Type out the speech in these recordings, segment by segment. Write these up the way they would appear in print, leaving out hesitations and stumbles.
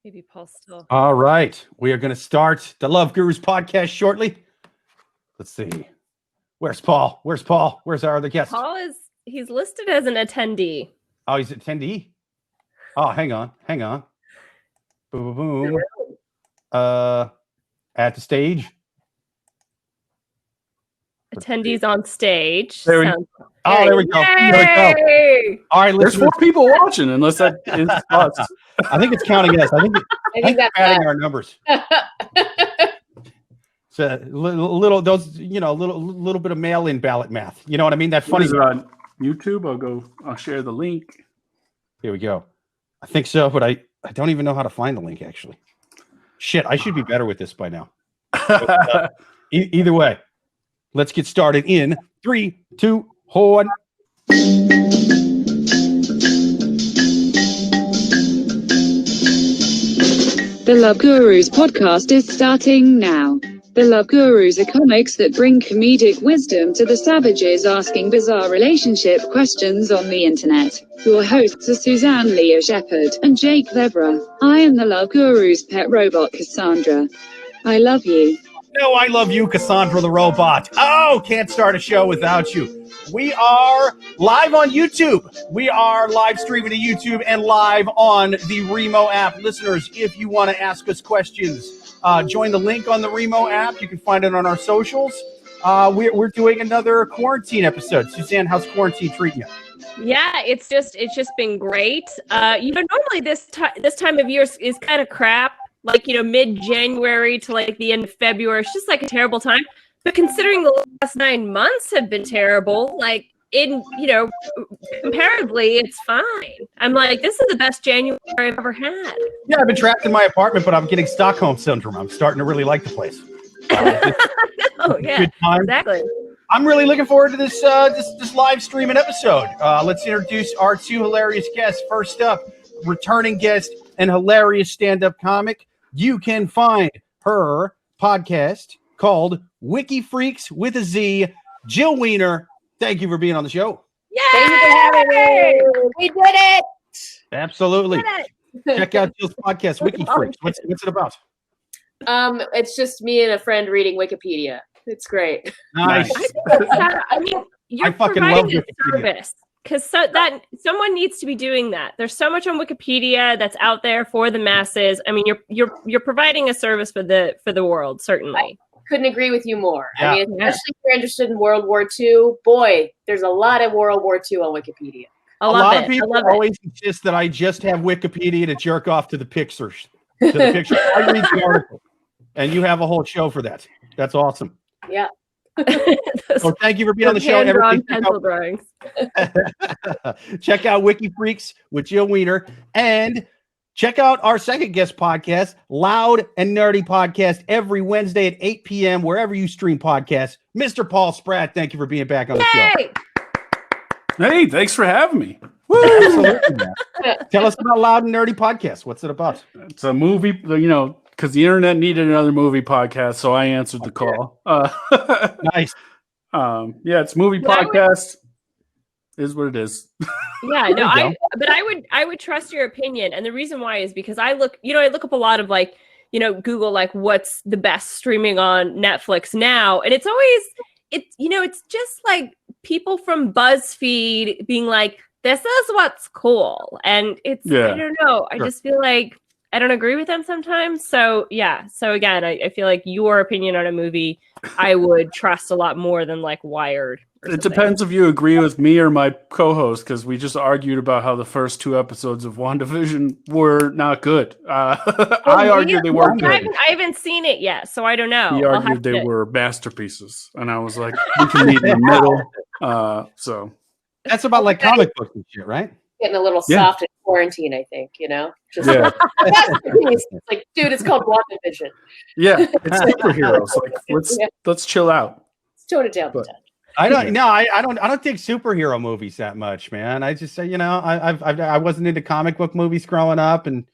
Maybe Paul's still. All right. We are going to start the Love Gurus podcast shortly. Let's see. Where's Paul? Where's Paul? Where's our other guest? He's listed as an attendee. Oh, he's an attendee? Oh, hang on. Boom, boom, boom. At the stage. Attendees on stage. There we go. There we go. All right, there's 4 people watching, unless that is us. I think it's counting us. I think that's adding our numbers. So little bit of mail-in ballot math. You know what I mean? That funny. Is it on YouTube? I'll share the link. Here we go. I think so, but I don't even know how to find the link actually. Shit, I should be better with this by now. But, either way, let's get started in 3, 2, 1. The Love Gurus podcast is starting now. The Love Gurus are comics that bring comedic wisdom to the savages asking bizarre relationship questions on the internet. Your hosts are Suzanne Leah Shepherd and Jake Levra. I am the Love Gurus' pet robot, Cassandra. I love you. No, I love you, Cassandra the robot. Oh, can't start a show without you. We are live on YouTube. We are live streaming to YouTube and live on the Remo app. Listeners, if you want to ask us questions, join the link on the Remo app. You can find it on our socials. We're doing another quarantine episode. Suzanne, how's quarantine treating you? Yeah, it's just been great. Normally this time of year is kind of crap. Like, mid-January to like the end of February. It's just like a terrible time. But considering the last 9 months have been terrible, like comparatively, it's fine. I'm like, this is the best January I've ever had. Yeah, I've been trapped in my apartment, but I'm getting Stockholm syndrome. I'm starting to really like the place. Exactly. I'm really looking forward to this live streaming episode. Let's introduce our 2 hilarious guests. First up, returning guest and hilarious stand-up comic. You can find her podcast called Wiki Freaks with a Z. Jill Weiner, thank you for being on the show. Yay! Thank you for having me. We did it. Absolutely. Check out Jill's podcast, Wiki Freaks. What's it about? It's just me and a friend reading Wikipedia. It's great. Nice. You're fucking love providing a service. Because someone needs to be doing that. There's so much on Wikipedia that's out there for the masses. I mean, you're providing a service for the world, certainly. I couldn't agree with you more. Yeah. I mean, especially if you're interested in World War II. Boy, there's a lot of World War II on Wikipedia. A lot of people always insist that I just have Wikipedia to jerk off to the pictures. I read the article, and you have a whole show for that. That's awesome. Yeah. Well, thank you for being on the show. Pencil drawings. Check out Wiki Freaks with Jill Weiner, and check out our second guest podcast, Loud and Nerdy Podcast, every Wednesday at 8 p.m. wherever you stream podcasts. Mr. Paul Spratt, thank you for being back on the show. Hey, thanks for having me. Absolutely, man. Tell us about Loud and Nerdy Podcast. What's it about? It's a movie, because the internet needed another movie podcast, so I answered the call. Nice. It's movie podcast. Is what it is. Yeah, no, I would trust your opinion, and the reason why is because I look up a lot of Google what's the best streaming on Netflix now, and it's always it's just like people from BuzzFeed being like, this is what's cool, and I don't know, I just feel like I don't agree with them sometimes. So again, I feel like your opinion on a movie I would trust a lot more than Wired. It depends if you agree with me or my co-host, because we just argued about how the first 2 episodes of WandaVision were not good. I argued they weren't good. I haven't seen it yet, so I don't know. He argued they were masterpieces, and I was like, we can meet in the middle. So that's about comic books and shit, right? Getting a little soft in quarantine, I think, Just it's like, dude, it's called WandaVision. Yeah, it's superheroes. Let's chill out. Let's tone it down. I don't dig superhero movies that much, man. I just say, I wasn't into comic book movies growing up, and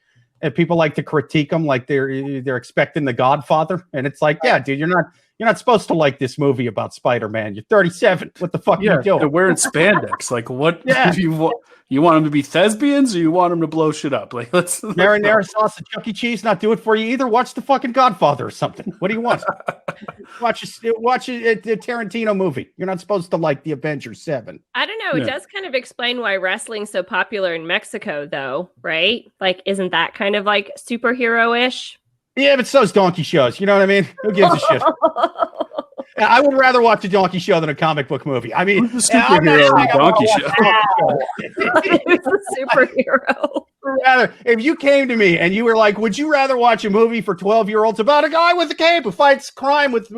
people like to critique them like they're expecting The Godfather, and it's like, yeah, dude, you're You're not supposed to like this movie about Spider-Man. You're 37. What the fuck are you doing? They're wearing spandex. Like, what? Yeah. You want them to be thespians, or you want them to blow shit up? Like, let's marinara sauce and Chuck E. Cheese not do it for you either. Watch the fucking Godfather or something. What do you want? watch a Tarantino movie. You're not supposed to like the Avengers 7. I don't know. It does kind of explain why wrestling's so popular in Mexico, though, right? Like, isn't that kind of like superhero-ish? Yeah, but so's donkey shows. You know what I mean? Who gives a shit? I would rather watch a donkey show than a comic book movie. I mean, the superhero in donkey show. It's a superhero. Rather, if you came to me and you were like, would you rather watch a movie for 12-year-olds about a guy with a cape who fights crime with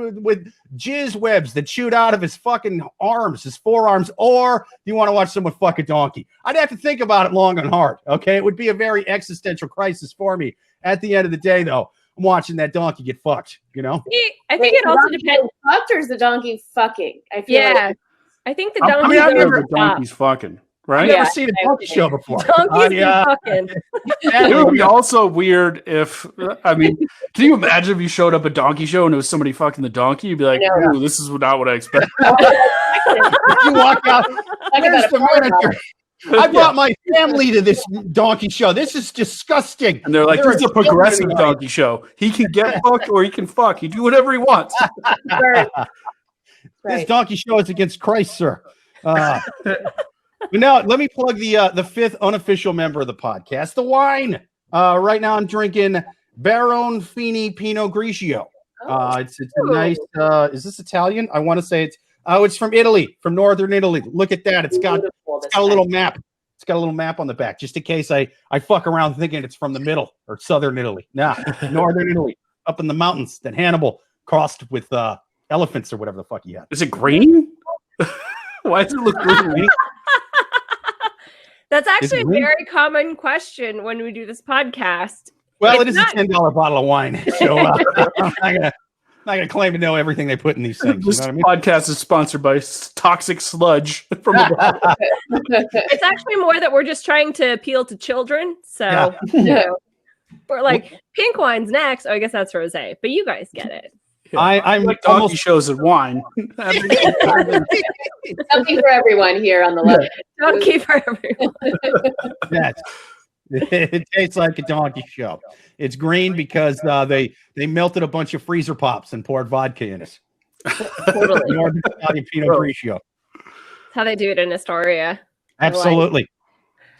jizz webs that shoot out of his fucking arms, his forearms, or do you want to watch someone fuck a donkey? I'd have to think about it long and hard, okay? It would be a very existential crisis for me. At the end of the day, though, I'm watching that donkey get fucked, you know? I think it also depends. Fucked or is the donkey fucking? I feel like I think the donkey. I've never donkey's fucking. Right? I've never seen a donkey show before. Donkeys fucking. It would be also weird if, I mean, can you imagine if you showed up at a donkey show and it was somebody fucking the donkey? You'd be like, ooh, this is not what I expected. You walk out, where's the manager? I brought my family to this donkey show. This is disgusting. And they're like, this is a progressive donkey show. He can get fucked or he can fuck. He do whatever he wants. right. This donkey show is against Christ, sir. But now let me plug the fifth unofficial member of the podcast, the wine. Right now I'm drinking Barone Pinot Grigio. It's a nice. Is this Italian? I want to say it's from Italy, from northern Italy. Look at that. It's got a little map. It's got a little map on the back, just in case I fuck around thinking it's from the middle or southern Italy. Nah, northern Italy, up in the mountains that Hannibal crossed with elephants or whatever the fuck he had. Is it green? Why does it look green? That's actually a very common question when we do this podcast. Well, it is a $10 bottle of wine, so I'm not gonna claim to know everything they put in these things. This you know podcast is sponsored by Toxic Sludge from the bottle. It's actually more that we're just trying to appeal to children. So we're like, pink wine's next. Oh, I guess that's rosé, but you guys get it. Yeah. I'm like donkey shows and wine. Something for everyone here on the left. Donkey for everyone. Yes. It tastes like a donkey show. It's green because they melted a bunch of freezer pops and poured vodka in it. Totally. Northern Italian Pinot Grigio. That's how they do it in Astoria. Absolutely.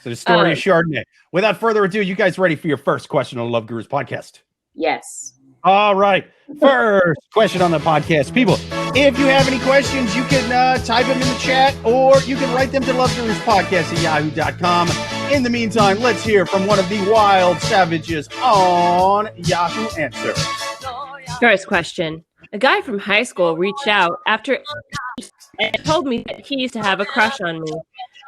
So the story of Chardonnay. Without further ado, you guys ready for your first question on the Love Gurus podcast? Yes. All right. First question on the podcast. People, if you have any questions, you can type them in the chat or you can write them to loveguruspodcast@yahoo.com. In the meantime, let's hear from one of the wild savages on Yahoo Answer. First question. A guy from high school reached out after and told me that he used to have a crush on me.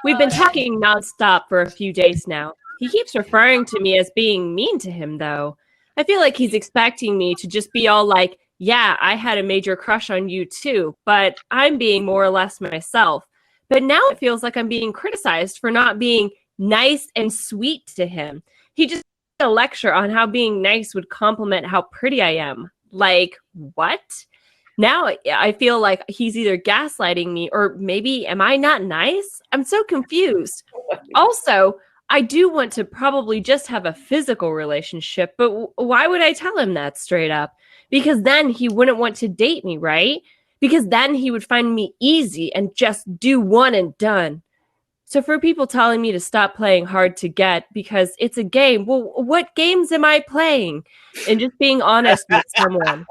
We've been talking nonstop for a few days now. He keeps referring to me as being mean to him, though. I feel like he's expecting me to just be all like, yeah, I had a major crush on you too, but I'm being more or less myself. But now it feels like I'm being criticized for not being nice and sweet to him. He just did a lecture on how being nice would compliment how pretty I am. Like, what? Now I feel like he's either gaslighting me or maybe am I not nice? I'm so confused. Also, I do want to probably just have a physical relationship, but why would I tell him that straight up? Because then he wouldn't want to date me, right? Because then he would find me easy and just do one and done. So for people telling me to stop playing hard to get because it's a game, well, what games am I playing? And just being honest with someone.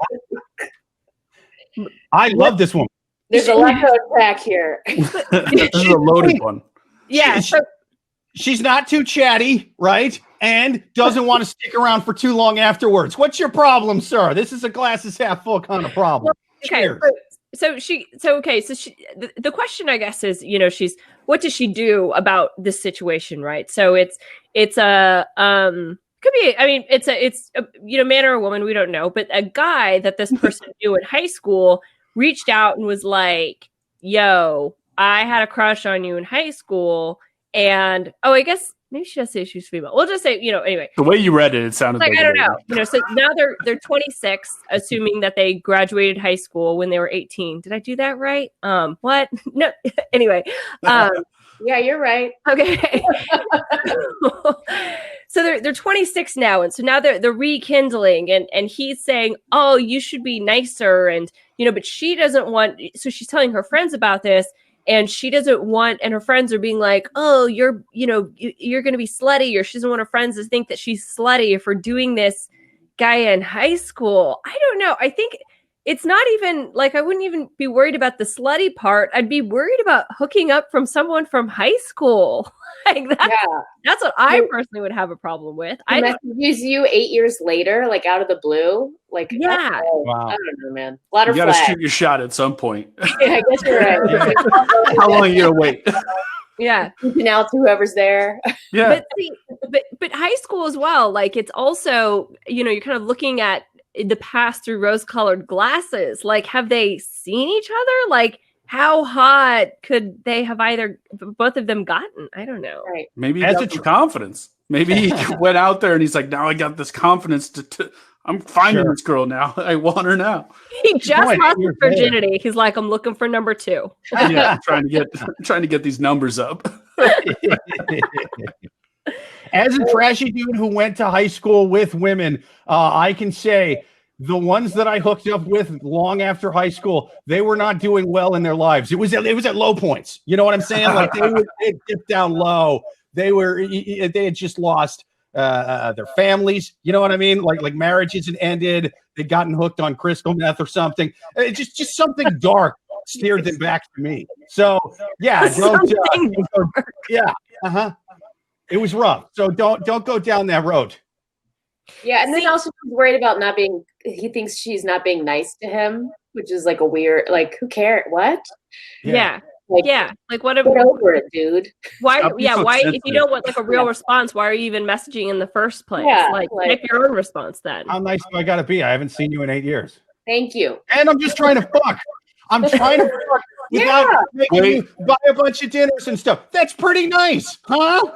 I love this one. There's a lot to unpack here. This is a loaded one. Yeah. She's not too chatty, right? And doesn't want to stick around for too long afterwards. What's your problem, sir? This is a glass is half full kind of problem. Okay. Cheers. So the question, I guess, is, what does she do about this situation, right? So it's a could be, I mean, it's man or a woman, we don't know, but a guy that this person knew in high school reached out and was like, yo, I had a crush on you in high school. And, I guess maybe she does say she's female. We'll just say, anyway. The way you read it, it sounded like I don't know. So now they're 26, assuming that they graduated high school when they were 18. Did I do that right? What? No. Anyway. Yeah, you're right. Okay. So they're 26 now, and so now they're rekindling, and he's saying, "Oh, you should be nicer," and but she doesn't want. So she's telling her friends about this, and she doesn't want. And her friends are being like, "Oh, you're going to be slutty," or she doesn't want her friends to think that she's slutty if we're doing this guy in high school. I don't know. I think it's not even like I wouldn't even be worried about the slutty part. I'd be worried about hooking up from someone from high school. Like that's what I personally would have a problem with. I messages you 8 years later, like out of the blue. Like, yeah. Wow. I don't know, man. A lot of you got to shoot your shot at some point. Yeah, I guess you're right. How long are you gonna wait? Yeah. Keeping out to whoever's there. Yeah. But high school as well. Like it's also, you're kind of looking at the past through rose-colored glasses. Like, have they seen each other? Like, how hot could they have both of them gotten? I don't know. Right. Maybe he got some confidence. Maybe he went out there and he's like, now I got this confidence to I'm finding this girl now. I want her now. He just lost his virginity. He's like, I'm looking for number 2. Yeah, trying to get these numbers up. As a trashy dude who went to high school with women, I can say the ones that I hooked up with long after high school, they were not doing well in their lives. It was at low points. You know what I'm saying? Like they dipped down low. They had just lost their families. You know what I mean? Like marriages had ended. They'd gotten hooked on crystal meth or something. Just something dark steered them back to me. So yeah, it was rough. So don't go down that road. Yeah, and then also he's worried about not being. He thinks she's not being nice to him, which is like a weird. Like, who cares? What? Yeah. Like, Like what? Get over it, dude. Why? Why? If you don't want like a real response, why are you even messaging in the first place? Yeah, like pick your own response then. How nice do I gotta be? I haven't seen you in 8 years. Thank you. And I'm just trying to fuck. I'm trying to fuck without making you buy a bunch of dinners and stuff. That's pretty nice, huh?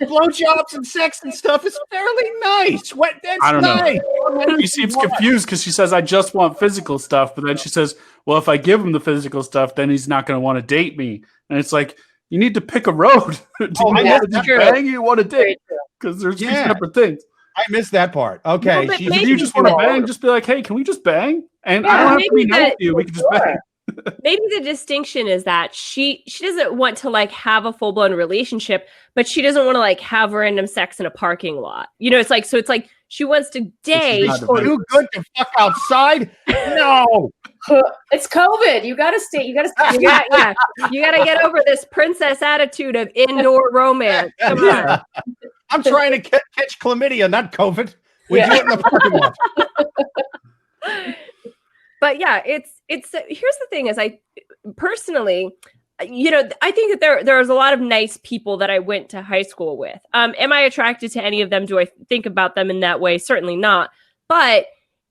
Blowjobs and sex and stuff is fairly nice. What? That's I don't nice. know. She seems confused because she says, I just want physical stuff. But then she says, well, if I give him the physical stuff, then he's not going to want to date me. And it's like, you need to pick a road. Do you want to bang? You want to date? Because there's two separate things. I missed that part. Okay. If you just want to bang, just be like, hey, can we just bang? And I don't have to be nice to you. We can just bang. Maybe the distinction is that she doesn't want to like have a full-blown relationship, but she doesn't want to like have random sex in a parking lot. It's like she wants to date. Are you good to fuck outside? No. It's COVID. You gotta stay. You gotta get over this princess attitude of indoor romance. Come on. I'm trying to catch chlamydia, not COVID. We do it in the parking lot. But yeah, it's here's the thing is I personally, I think that there's a lot of nice people that I went to high school with. Am I attracted to any of them? Do I think about them in that way? Certainly not. But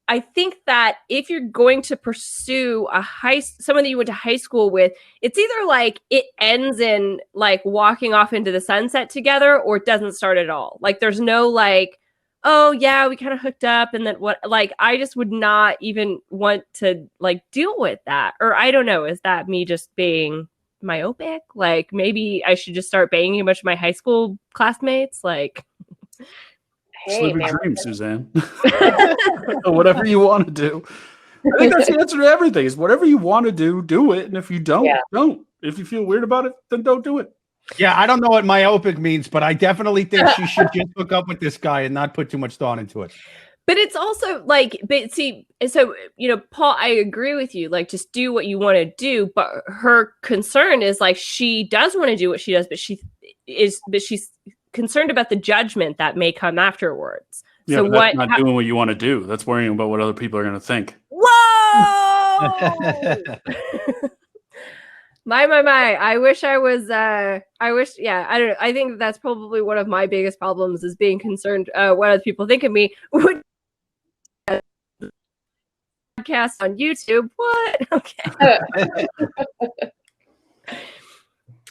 I think that if you're going to pursue someone that you went to high school with, it's either like it ends in like walking off into the sunset together, or it doesn't start at all. Like there's no like, oh yeah, we kind of hooked up and then what? Like I just would not even want to like deal with that. Or I don't know, is that me just being myopic? Like maybe I should just start banging a bunch of my high school classmates. Like, just live your dream, Suzanne. Whatever you want to do. I think that's the answer to everything. Is whatever you want to do it. And if you don't, don't. If you feel weird about it, then don't do it. Yeah, I don't know what myopic means, but I definitely think she should just hook up with this guy and not put too much thought into it. But it's also like, so, Paul, I agree with you. Like, just do what you want to do. But her concern is like, she does want to do what she does, but she's concerned about the judgment that may come afterwards. Yeah, so that's not doing what you want to do. That's worrying about what other people are going to think. Whoa! My. I wish I was, I don't know. I think that's probably one of my biggest problems is being concerned what other people think of me. Podcast on YouTube. What? Okay.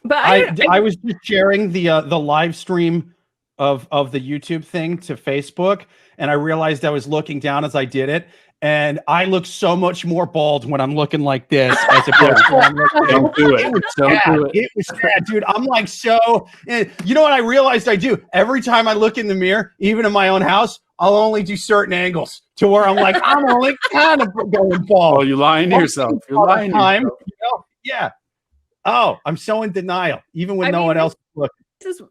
But I was just sharing the live stream of the YouTube thing to Facebook, and I realized I was looking down as I did it, and I look so much more bald when I'm looking like this as opposed to when I'm looking. Don't do it. It was sad, dude. I'm like, so, you know what I realized I do? Every time I look in the mirror, even in my own house, I'll only do certain angles to where I'm like, I'm only kind of going bald. Oh, you're lying to yourself. You're lying to yourself. You know? Yeah. Oh, I'm so in denial, even when no one else is looking. This is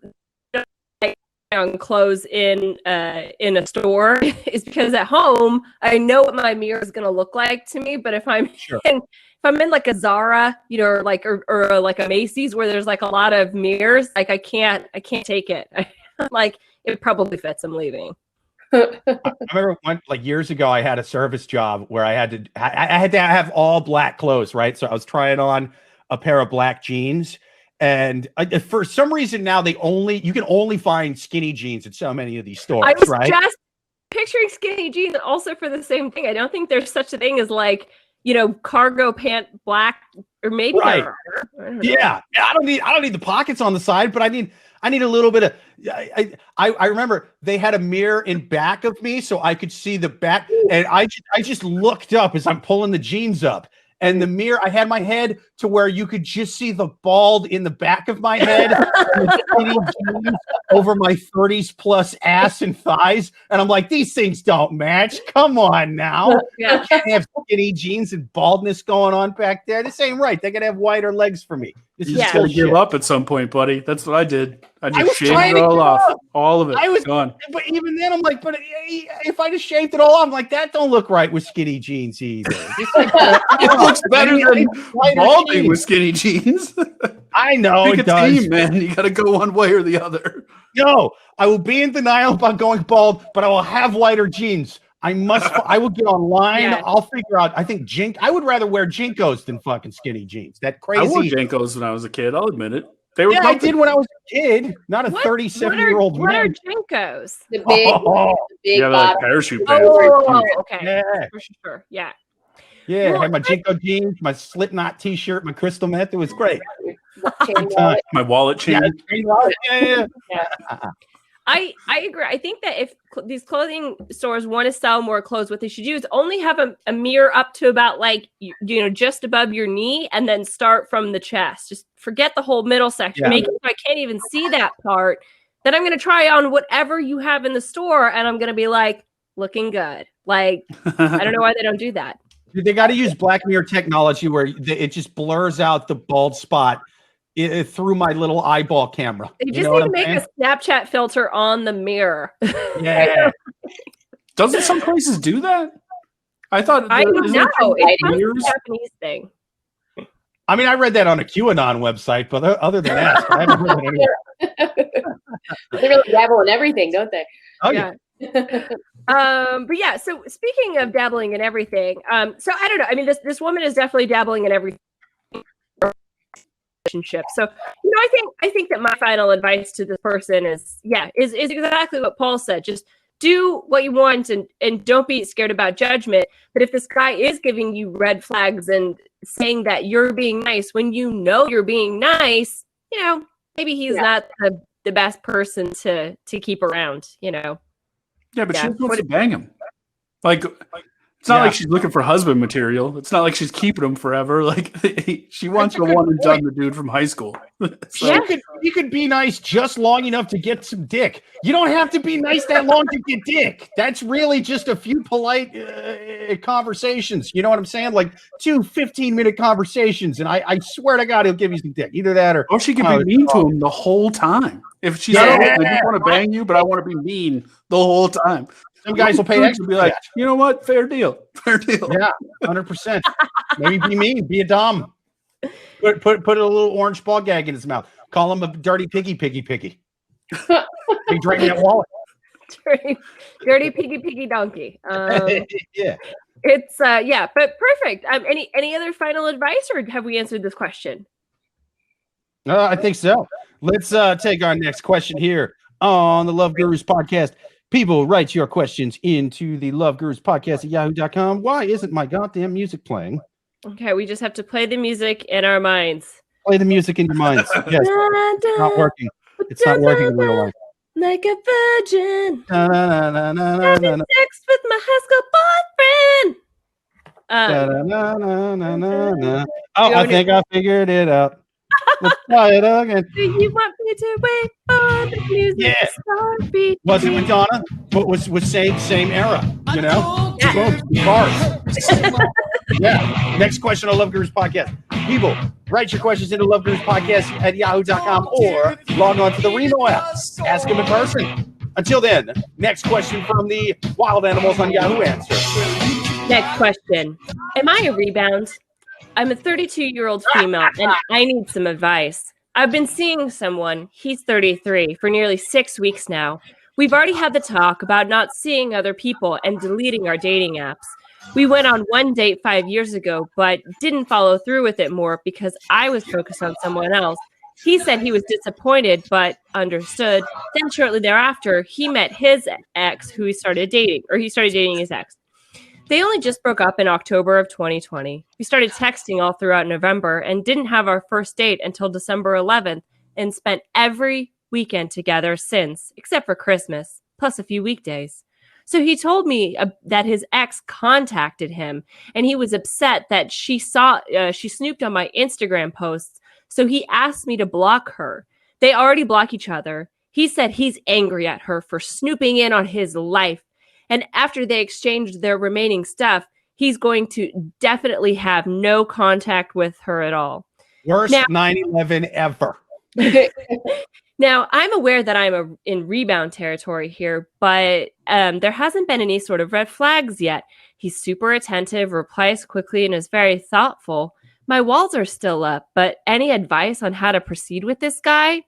on clothes in a store is because at home I know what my mirror is going to look like to me, but if I'm in like a Zara, you know, or like a Macy's where there's like a lot of mirrors, like I can't take it. Like it probably fits. I'm leaving. I remember like years ago, I had a service job where I had to have all black clothes, right? So I was trying on a pair of black jeans. And for some reason now you can only find skinny jeans at so many of these stores, I was right? just picturing skinny jeans also for the same thing. I don't think there's such a thing as like, you know, cargo pant black, or maybe right. Yeah. I don't need the pockets on the side, but I need a little bit of I remember they had a mirror in back of me so I could see the back, and I just looked up as I'm pulling the jeans up. And the mirror, I had my head to where you could just see the bald in the back of my head, and the skinny jeans over my 30s plus ass and thighs. And I'm like, these things don't match. Come on now. Yeah. I can't have skinny jeans and baldness going on back there. This ain't right. They gotta have wider legs for me. You just gotta give up at some point, buddy. That's what I did. I just shaved it all off. All of it. I was gone. But even then, I'm like, but if I just shaved it all off, I'm like, that don't look right with skinny jeans either. It looks better than balding with skinny jeans. I know it does. Team, man. You got to go one way or the other. No, I will be in denial about going bald, but I will have lighter jeans. I will get online. Yeah. I'll figure out. I think I would rather wear Jinkos than fucking skinny jeans. That crazy. I wore Jinkos when I was a kid. I'll admit it. They were I did when I was a kid, not a 37-year-old man. What are Jinkos? The big like parachute pants. Oh, okay. Yeah. For sure. Yeah. Yeah, I had my Jinko jeans, my Slipknot t-shirt, my crystal meth. It was great. My wallet chain. Yeah. I agree. I think that if these clothing stores want to sell more clothes, what they should do is only have a mirror up to about like, you know, just above your knee, and then start from the chest. Just forget the whole middle section. Make it so I can't even see that part. Then I'm going to try on whatever you have in the store, and I'm going to be like, looking good. Like, I don't know why they don't do that. They got to use Black Mirror technology where it just blurs out the bald spot through my little eyeball camera. They just need to make a Snapchat filter on the mirror. Yeah. Doesn't some places do that? I thought I know it's a Japanese thing. I mean, I read that on a QAnon website, but other than that, I haven't heard it anywhere. They really dabble in everything, don't they? Oh yeah. But yeah, so speaking of dabbling in everything, so I don't know. I mean, this woman is definitely dabbling in everything. Relationship. So, you know, I think that my final advice to this person is exactly what Paul said. Just do what you want and don't be scared about judgment. But if this guy is giving you red flags and saying that you're being nice when you know you're being nice, you know, maybe he's not the best person to keep around, you know. Yeah, but she wants to bang him. Like it's not like she's looking for husband material. It's not like she's keeping him forever. Like she wants the one and done the dude from high school. So. You could be nice just long enough to get some dick. You don't have to be nice that long to get dick. That's really just a few polite conversations. You know what I'm saying? Like 2 15-minute conversations, and I swear to God, he'll give you some dick. Either that or she can be mean to him the whole time. If she's like, I just want to bang you, but I want to be mean the whole time. Some guys will pay extra. Be like, you know what? Fair deal. Yeah, 100%. Maybe be mean. Be a dom. Put a little orange ball gag in his mouth. Call him a dirty piggy. He drain that wallet. Dirty piggy donkey. Yeah. It's but perfect. Any other final advice, or have we answered this question? I think so. Let's take our next question here on the Love Gurus podcast. People, write your questions into the Love Gurus podcast at yahoo.com. Why isn't my goddamn music playing? Okay, we just have to play the music in our minds. Play the music in your minds. Yes. It's not working. It's not working in real life. like a virgin. Na, na, na, na, na, Having na, na. sex with my high school boyfriend. Na, na, na, na, na, na. Oh, You I own think I figured it out. Let's try it again. Do you want me to wait for the music Yeah. to start beating? Was it Madonna? But was same era, you know? Yeah. Boom, bars. Yeah. Next question on Love Gurus Podcast. People, write your questions into Love Gurus Podcast at yahoo.com or log on to the Remo app. Ask them in person. Until then, next question from the Wild Animals on Yahoo Answer. Next question. Am I a rebound? I'm a 32-year-old female and I need some advice. I've been seeing someone, he's 33, for nearly 6 weeks now. We've already had the talk about not seeing other people and deleting our dating apps. We went on one date 5 years ago, but didn't follow through with it more because I was focused on someone else. He said he was disappointed, but understood. Then shortly thereafter, he met his ex, who he started dating his ex. They only just broke up in October of 2020. We started texting all throughout November and didn't have our first date until December 11th and spent every weekend together since, except for Christmas, plus a few weekdays. So he told me that his ex contacted him and he was upset that she snooped on my Instagram posts. So he asked me to block her. They already block each other. He said he's angry at her for snooping in on his life. And after they exchanged their remaining stuff, he's going to definitely have no contact with her at all. Worst 9/11 ever. Now, I'm aware that I'm in rebound territory here, but there hasn't been any sort of red flags yet. He's super attentive, replies quickly, and is very thoughtful. My walls are still up, but any advice on how to proceed with this guy?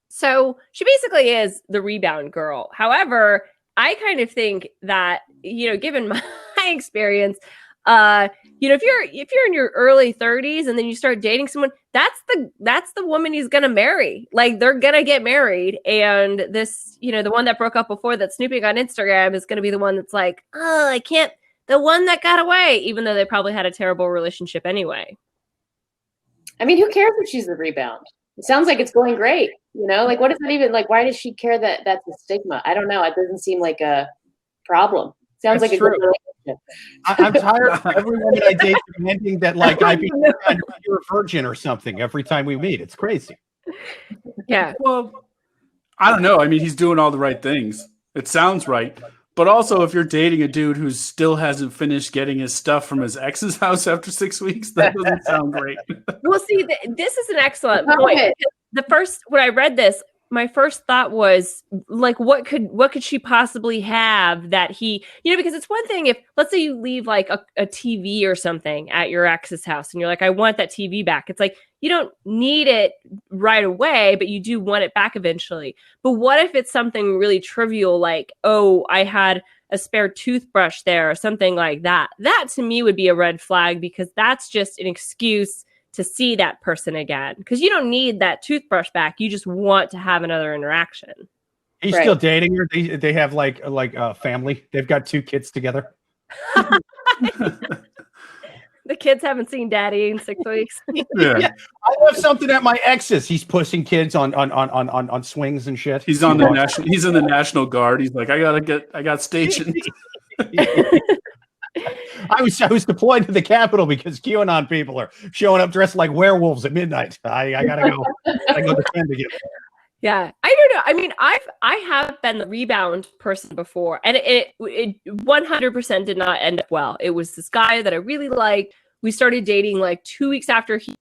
So she basically is the rebound girl. However, I kind of think that, given my experience, if you're in your early 30s and then you start dating someone, that's the woman he's gonna marry. Like, they're gonna get married, and this, the one that broke up before that's snooping on Instagram is gonna be the one that's like, oh, I can't. The one that got away, even though they probably had a terrible relationship anyway. I mean, who cares if she's the rebound? It sounds like it's going great. Like, what is that even like? Why does she care that that's a stigma? I don't know. It doesn't seem like a problem. Sounds That's like true. a good relationship. I'm tired of every woman I date demanding that, like, you're a virgin or something every time we meet. It's crazy. Yeah. Well, I don't know. I mean, he's doing all the right things. It sounds right. But also, if you're dating a dude who still hasn't finished getting his stuff from his ex's house after 6 weeks, that doesn't sound great. Well, see, this is an excellent point. When I read this, my first thought was, like, what could she possibly have that he, because it's one thing if, let's say, you leave like a TV or something at your ex's house and you're like, I want that TV back. It's like, you don't need it right away, but you do want it back eventually. But what if it's something really trivial, like, oh, I had a spare toothbrush there or something like that? That to me would be a red flag, because that's just an excuse to see that person again, because you don't need that toothbrush back. You just want to have another interaction. He's still dating her. They have like a family. They've got 2 kids together. The kids haven't seen daddy in 6 weeks. Yeah. I have something at my ex's. He's pushing kids on swings and shit. He's on the national. He's in the National Guard. He's like, I got stationed. I was deployed to the Capitol because QAnon people are showing up dressed like werewolves at midnight. I gotta go. I go defend again. Yeah, I don't know. I mean, I have been the rebound person before, and it 100% did not end up well. It was this guy that I really liked. We started dating like 2 weeks after he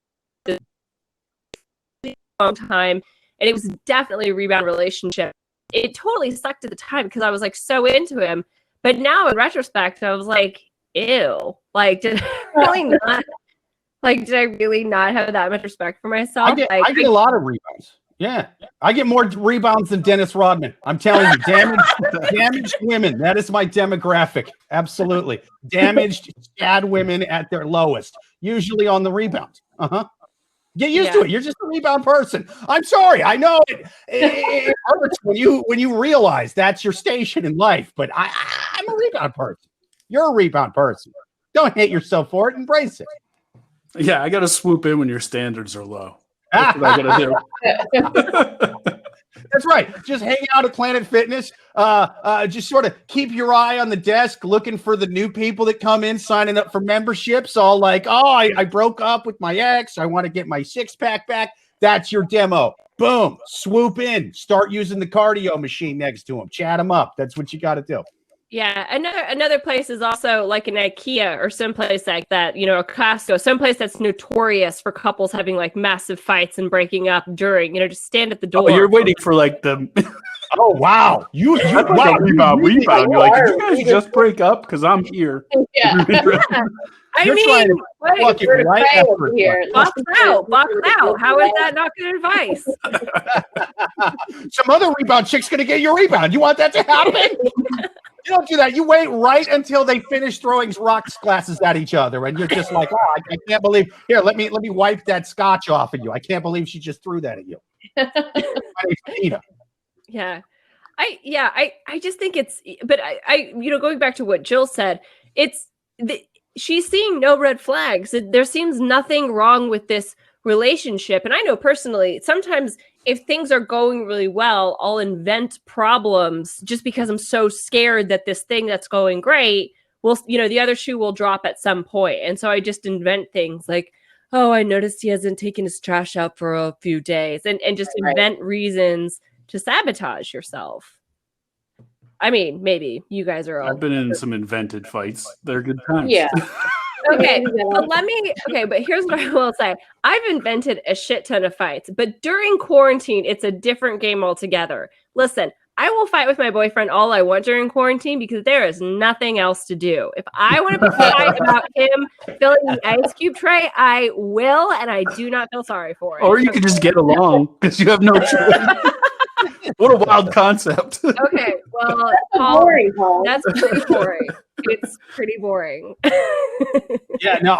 long time, and it was definitely a rebound relationship. It totally sucked at the time because I was like so into him, but now in retrospect, I was like, ew. Like, did I really not have that much respect for myself? I get a lot of rebounds. Yeah, I get more rebounds than Dennis Rodman. I'm telling you, damaged women. That is my demographic. Absolutely, damaged, sad women at their lowest, usually on the rebound. Get used to it. You're just a rebound person. I'm sorry. I know it hurts when you realize that's your station in life. But I'm a rebound person. You're a rebound person. Don't hate yourself for it. Embrace it. Yeah, I got to swoop in when your standards are low. That's what I got to do. That's right. Just hang out at Planet Fitness. Just sort of keep your eye on the desk, looking for the new people that come in, signing up for memberships. All like, oh, I broke up with my ex. I want to get my 6-pack back. That's your demo. Boom. Swoop in. Start using the cardio machine next to them. Chat them up. That's what you got to do. Yeah, another place is also like an IKEA or someplace like that, you know, a Costco, someplace that's notorious for couples having like massive fights and breaking up during, you know, just stand at the door. Oh, you're waiting for like the. Oh wow! You That's wow, like a rebound. You're like, did you guys just break up? Because I'm here. Yeah. You're trying to fuck it right after here. Box out. How is that not good advice? Some other rebound chick's gonna get your rebound. You want that to happen? You don't do that. You wait right until they finish throwing rocks glasses at each other, and you're just like, oh, I can't believe. Here, let me wipe that scotch off of you. I can't believe she just threw that at you. My name's Tina. Yeah. I just think it's, but I you know, going back to what Jill said, she's seeing no red flags. There seems nothing wrong with this relationship. And I know personally, sometimes if things are going really well, I'll invent problems just because I'm so scared that this thing that's going great will, you know, the other shoe will drop at some point. And so I just invent things like, oh, I noticed he hasn't taken his trash out for a few days, and just invent reasons to sabotage yourself. I mean, maybe you guys are all. I've been in some invented fights. They're good times. Yeah. Okay, but here's what I will say. I've invented a shit ton of fights, but during quarantine, it's a different game altogether. Listen, I will fight with my boyfriend all I want during quarantine because there is nothing else to do. If I want to fight about him filling the ice cube tray, I will, and I do not feel sorry for it. Or you could just get along because you have no choice. What a wild concept. Okay, well, Paul. That's pretty boring. It's pretty boring. Yeah, no,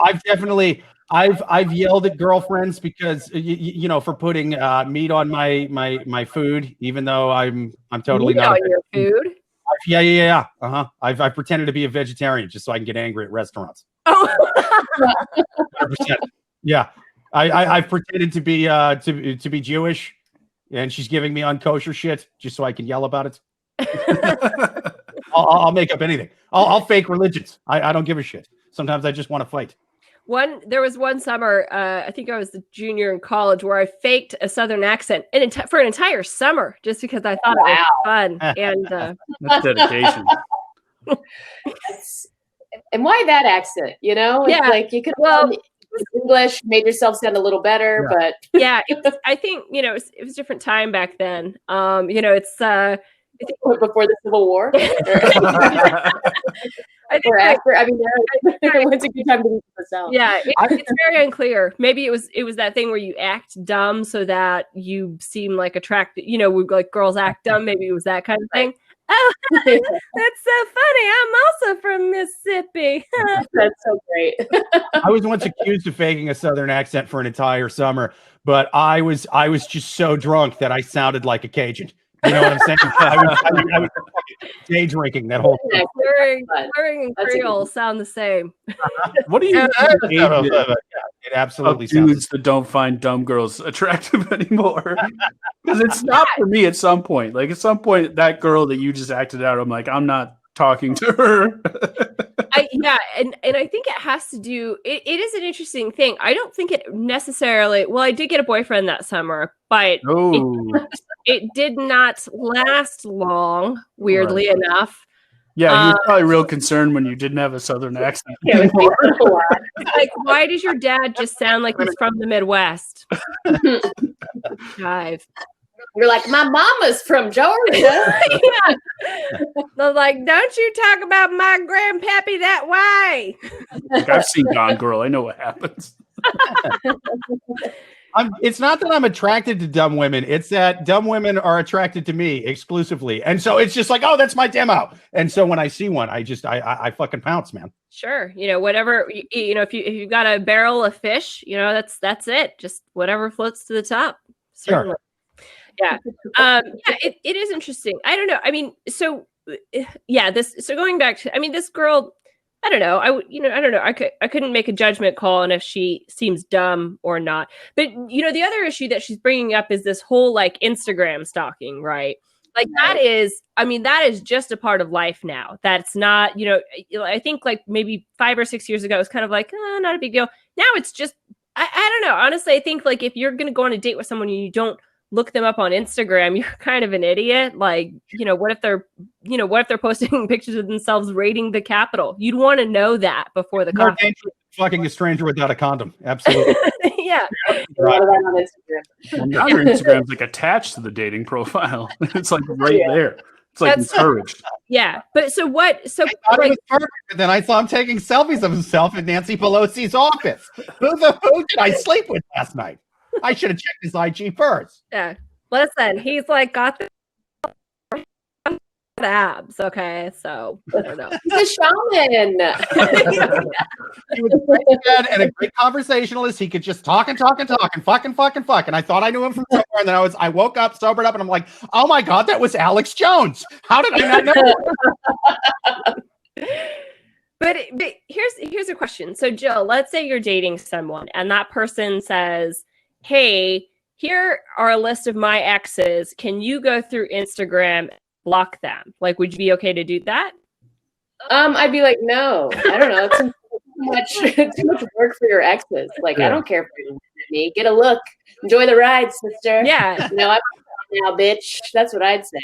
I've yelled at girlfriends because you know, for putting meat on my food, even though I'm totally meat not on your food. Yeah. I've pretended to be a vegetarian just so I can get angry at restaurants. Oh, 100%. Yeah, I've pretended to be Jewish, and she's giving me unkosher shit just so I can yell about it. I'll make up anything. I'll fake religions. I don't give a shit. Sometimes I just want to fight. There was one summer, I think I was a junior in college, where I faked a Southern accent for an entire summer just because I thought it was fun. And that's dedication. And why that accent? You know, yeah, like you could English, made yourself sound a little better, but yeah, I think, you know, it was a different time back then. You know, it's before the Civil War. I think after. I mean, it's a good time to be the South. Yeah, it's very unclear. Maybe it was that thing where you act dumb so that you seem like attractive. You know, like girls act dumb. Maybe it was that kind of thing. Oh, that's so funny. I'm also from Mississippi. That's so great. I was once accused of faking a Southern accent for an entire summer, but I was just so drunk that I sounded like a Cajun. You know what I'm saying? I was day drinking that whole time. Slurring and Creole sound the same. What do you it absolutely dudes that don't find dumb girls attractive anymore? Because it stopped for me at some point. Like at some point, that girl that you just acted out, I'm like, I'm not talking to her. And I think it has to do. It is an interesting thing. I don't think it necessarily. Well, I did get a boyfriend that summer, but it did not last long. Weirdly enough. Yeah, he was probably real concerned when you didn't have a Southern accent. Like, why does your dad just sound like he's from the Midwest? Dive. You're like, my mama's from Georgia. Yeah. They're like, don't you talk about my grandpappy that way. Like, I've seen Gone Girl. I know what happens. It's not that I'm attracted to dumb women. It's that dumb women are attracted to me exclusively. And so it's just like, oh, that's my demo. And so when I see one, I fucking pounce, man. Sure. You know, whatever, you know, if you've got a barrel of fish, you know, that's it. Just whatever floats to the top. Certainly. Sure. Yeah. It is interesting. I don't know. I mean, so going back to, I mean, this girl, I don't know. I don't know. I couldn't make a judgment call on if she seems dumb or not. But the other issue that she's bringing up is this whole like Instagram stalking, right? Like that is, I mean, that is just a part of life now. That's not, I think like maybe 5 or 6 years ago, it was kind of like, not a big deal. Now it's just, I don't know. Honestly, I think like if you're going to go on a date with someone and you don't look them up on Instagram, you're kind of an idiot. Like, what if they're posting pictures of themselves raiding the Capitol? You'd want to know that before the More dangerous fucking a stranger without a condom. Absolutely. Yeah. Right. On Instagram. Well, now your Instagram's like attached to the dating profile. It's like right there. It's like encouraged. Yeah. But so what? So I thought it was perfect, but then I saw him taking selfies of himself in Nancy Pelosi's office. Who did I sleep with last night? I should have checked his IG first. Yeah. Listen, he's like got the abs. Okay. So I don't know. He's a shaman. He was a great dad and a great conversationalist. He could just talk and fuck. And I thought I knew him from somewhere. And then I woke up, sobered up, and I'm like, oh my God, that was Alex Jones. How did I not know? But here's a question. So Jill, let's say you're dating someone and that person says, hey, here are a list of my exes. Can you go through Instagram and block them? Like, would you be okay to do that? I'd be like, no, I don't know. It's too much work for your exes. Like, I don't care if you're looking at me. Get a look. Enjoy the ride, sister. Yeah. No, I'm now, bitch. That's what I'd say.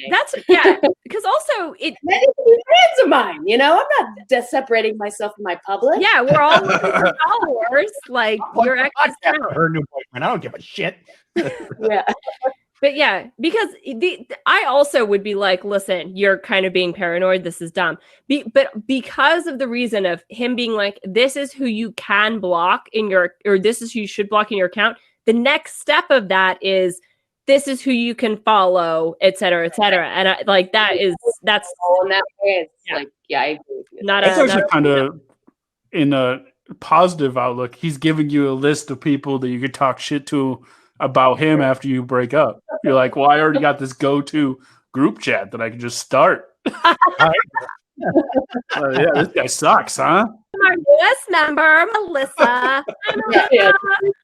Because also it friends of mine, I'm not separating myself from my public. Yeah, we're all looking for followers. Like your ex is her new boyfriend. I don't give a shit. Yeah. But yeah, because I also would be like, listen, you're kind of being paranoid. This is dumb. But because of the reason of him being like, this is who you can block or this is who you should block in your account. The next step of that is this is who you can follow, et cetera, et cetera. And that's in that way. It's like, I agree with you. That's actually kind of in a positive outlook. He's giving you a list of people that you could talk shit to about him after you break up. You're like, well, I already got this go-to group chat that I can just start. Yeah, this guy sucks, huh? Our newest member, Melissa.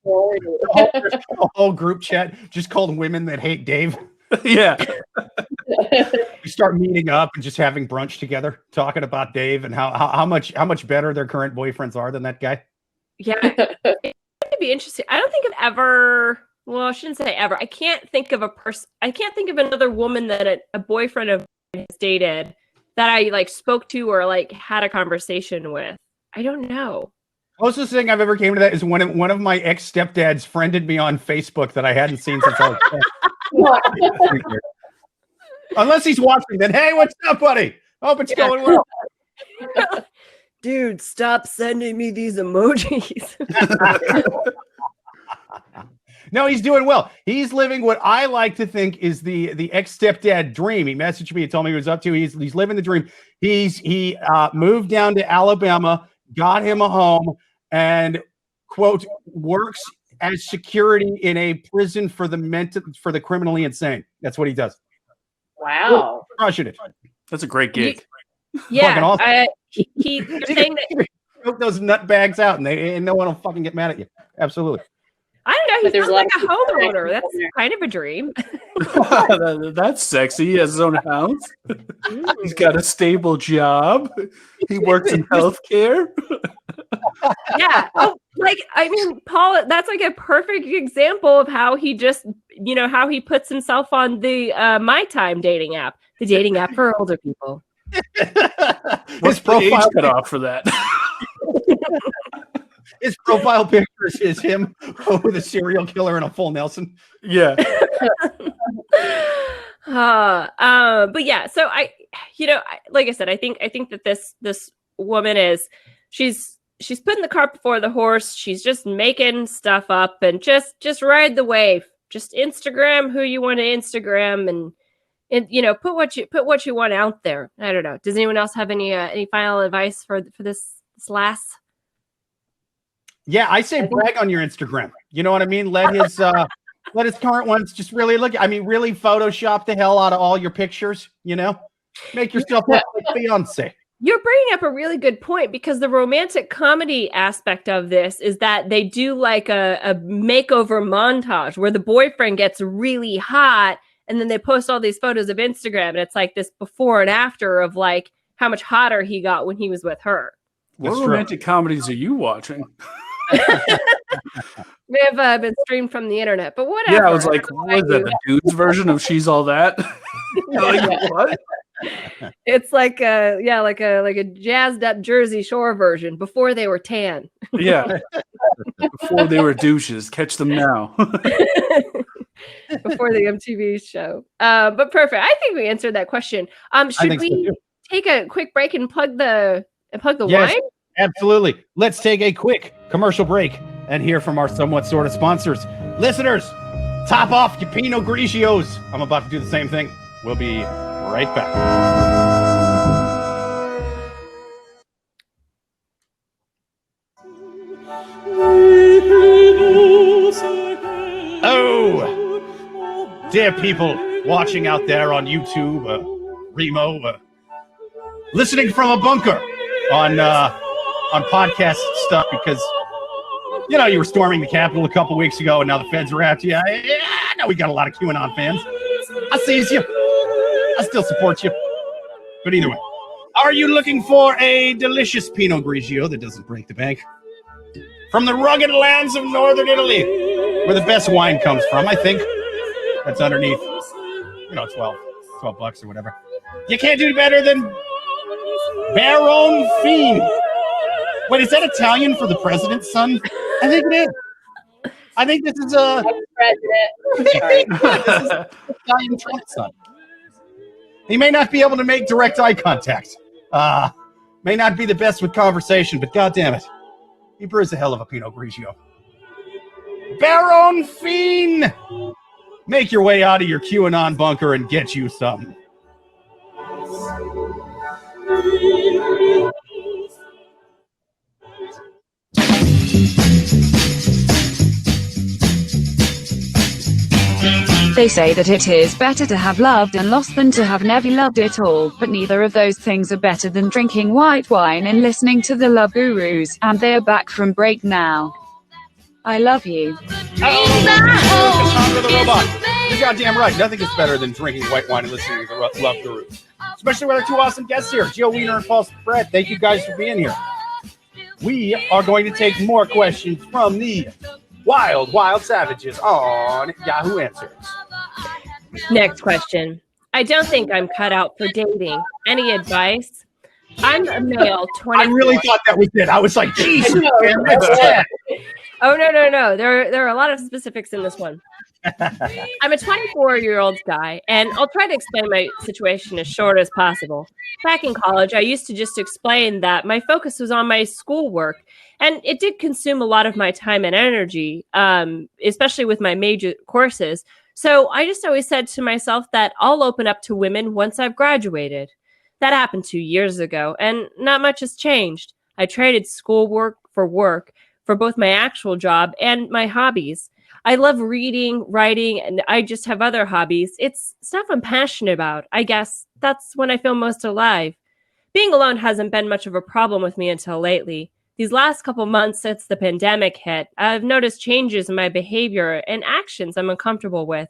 A whole group chat just called women that hate Dave. Yeah. We start meeting up and just having brunch together, talking about Dave and how much better their current boyfriends are than that guy. Yeah. It would be interesting. I don't think I've ever, well, I shouldn't say ever. I can't think of another woman that a boyfriend of mine has dated that I like spoke to or like had a conversation with. I don't know. Closest thing I've ever came to that is one of my ex stepdads friended me on Facebook that I hadn't seen since I was 10. Unless he's watching, then hey, what's up, buddy? Hope it's going well. Dude, stop sending me these emojis. No, he's doing well. He's living what I like to think is the ex-stepdad dream. He messaged me and told me what he was up to. He's living the dream. He moved down to Alabama, got him a home, and quote works as security in a prison for the criminally insane. That's what he does. Wow, crushing it. That's a great gig. Yeah, awesome. You're saying that choke those nut bags out, and no one will fucking get mad at you. Absolutely. I don't know. He sounds like a homeowner. That's kind of a dream. That's sexy. He has his own house. He's got a stable job. He works in healthcare. Yeah. Oh, Paul, that's like a perfect example of how he just, how he puts himself on the My Time dating app, the dating app for older people. His profile cut off for that. His profile picture is him with a serial killer and a full Nelson. Yeah. But yeah, so like I said, I think that this woman she's putting the cart before the horse. She's just making stuff up and just ride the wave. Just Instagram who you want to Instagram and put what you want out there. I don't know. Does anyone else have any final advice for this lass? Yeah, I say brag on your Instagram. You know what I mean? Let his current ones just really really Photoshop the hell out of all your pictures, Make yourself look like Beyonce. You're bringing up a really good point because the romantic comedy aspect of this is that they do like a makeover montage where the boyfriend gets really hot and then they post all these photos of Instagram and it's like this before and after of like how much hotter he got when he was with her. What romantic comedies are you watching? May have been streamed from the internet, but whatever. Yeah, I was like, what is that? The dude's version of She's All That? Like, what? It's like a jazzed up Jersey Shore version before they were tan. Yeah. Before they were douches. Catch them now. Before the MTV show. But perfect. I think we answered that question. Should we take a quick break and plug the wine? Absolutely. Let's take a quick commercial break and hear from our somewhat sort of sponsors. Listeners, top off your Pinot Grigios. I'm about to do the same thing. We'll be right back. Oh, dear people watching out there on YouTube, Remo, listening from a bunker on podcast stuff because, you know, you were storming the Capitol a couple weeks ago and now the feds are after you. Yeah, now we got a lot of QAnon fans. I sees you. I still support you. But either way, are you looking for a delicious Pinot Grigio that doesn't break the bank? From the rugged lands of northern Italy, where the best wine comes from, I think. That's underneath, 12 bucks or whatever. You can't do better than Barone Fiend. Wait, is that Italian for the president's son? I think it is. I think this is a President. this is Italian Trump's son. He may not be able to make direct eye contact. May not be the best with conversation, but goddamn it, he brews a hell of a Pinot Grigio. Barone Fiend, make your way out of your QAnon bunker and get you some. They say that it is better to have loved and lost than to have never loved at all, but neither of those things are better than drinking white wine and listening to the Love Gurus, and they're back from break now. I love you. Oh, the robot. You're goddamn right. Nothing is better than drinking white wine and listening to the Love Gurus. Especially with our two awesome guests here, Jill Weiner and Paul Spratt. Thank you guys for being here. We are going to take more questions from the Wild Savages on Yahoo Answers. Next question. I don't think I'm cut out for dating. Any advice? I'm a male, 24. I really thought that was it. I was like, Jesus, man, that's it. Oh, no. There are a lot of specifics in this one. I'm a 24-year-old guy, and I'll try to explain my situation as short as possible. Back in college, I used to just explain that my focus was on my schoolwork, and it did consume a lot of my time and energy, especially with my major courses. So I just always said to myself that I'll open up to women once I've graduated. That happened 2 years ago, and not much has changed. I traded schoolwork for work for both my actual job and my hobbies. I love reading, writing, and I just have other hobbies. It's stuff I'm passionate about. I guess that's when I feel most alive. Being alone hasn't been much of a problem with me until lately. These last couple months since the pandemic hit, I've noticed changes in my behavior and actions I'm uncomfortable with.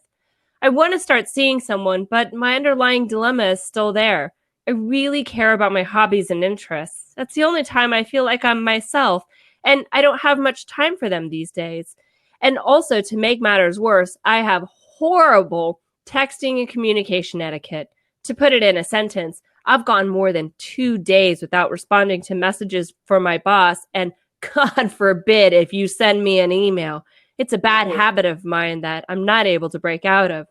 I want to start seeing someone, but my underlying dilemma is still there. I really care about my hobbies and interests. That's the only time I feel like I'm myself, and I don't have much time for them these days. And also, to make matters worse, I have horrible texting and communication etiquette. To put it in a sentence, I've gone more than 2 days without responding to messages from my boss, and God forbid if you send me an email. It's a bad habit of mine that I'm not able to break out of.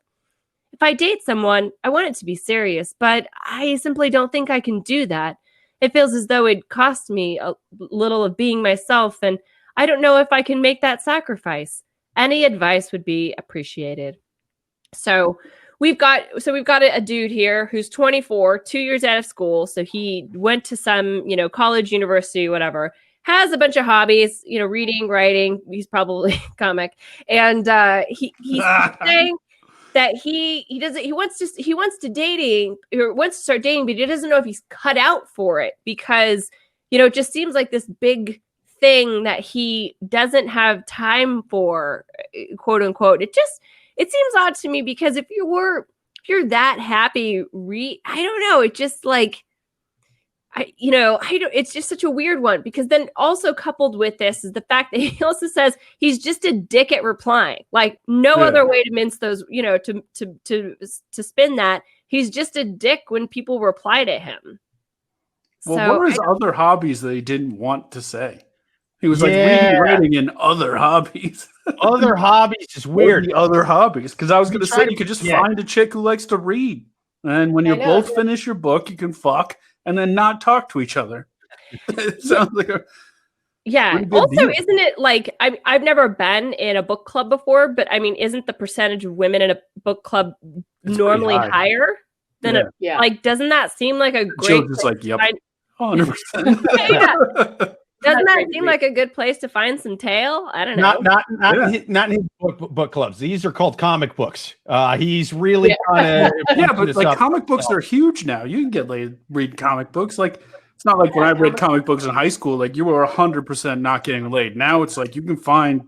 If I date someone, I want it to be serious, but I simply don't think I can do that. It feels as though it'd cost me a little of being myself, and I don't know if I can make that sacrifice. Any advice would be appreciated. So we've got a dude here who's 24, 2 years out of school. So he went to some, college, university, whatever, has a bunch of hobbies, reading, writing. He's probably a comic. And he's saying that he wants to start dating, but he doesn't know if he's cut out for it because, it just seems like this big thing that he doesn't have time for, quote unquote. It seems odd to me because if you're that happy, I don't know. It just like, it's just such a weird one because then also coupled with this is the fact that he also says he's just a dick at replying. Like no other way to mince those, to spin that. He's just a dick when people reply to him. Well, So, what are his other hobbies that he didn't want to say? He was like reading, writing, and other hobbies. Other hobbies is weird. Other hobbies, because I was going to say you could just find a chick who likes to read, and when you both finish your book, you can fuck and then not talk to each other. It sounds like a Also, deal. isn't it like I've never been in a book club before, but I mean, isn't the percentage of women in a book club normally higher than like? Doesn't that seem like a great? Jill's just like, yep, 100%. Doesn't that seem like a good place to find some tail? I don't know. Not in his book clubs. These are called comic books. He's really but like comic books are huge now. You can get read comic books. Like it's not like when I read comic books in high school. Like you were 100% not getting laid. Now it's like you can find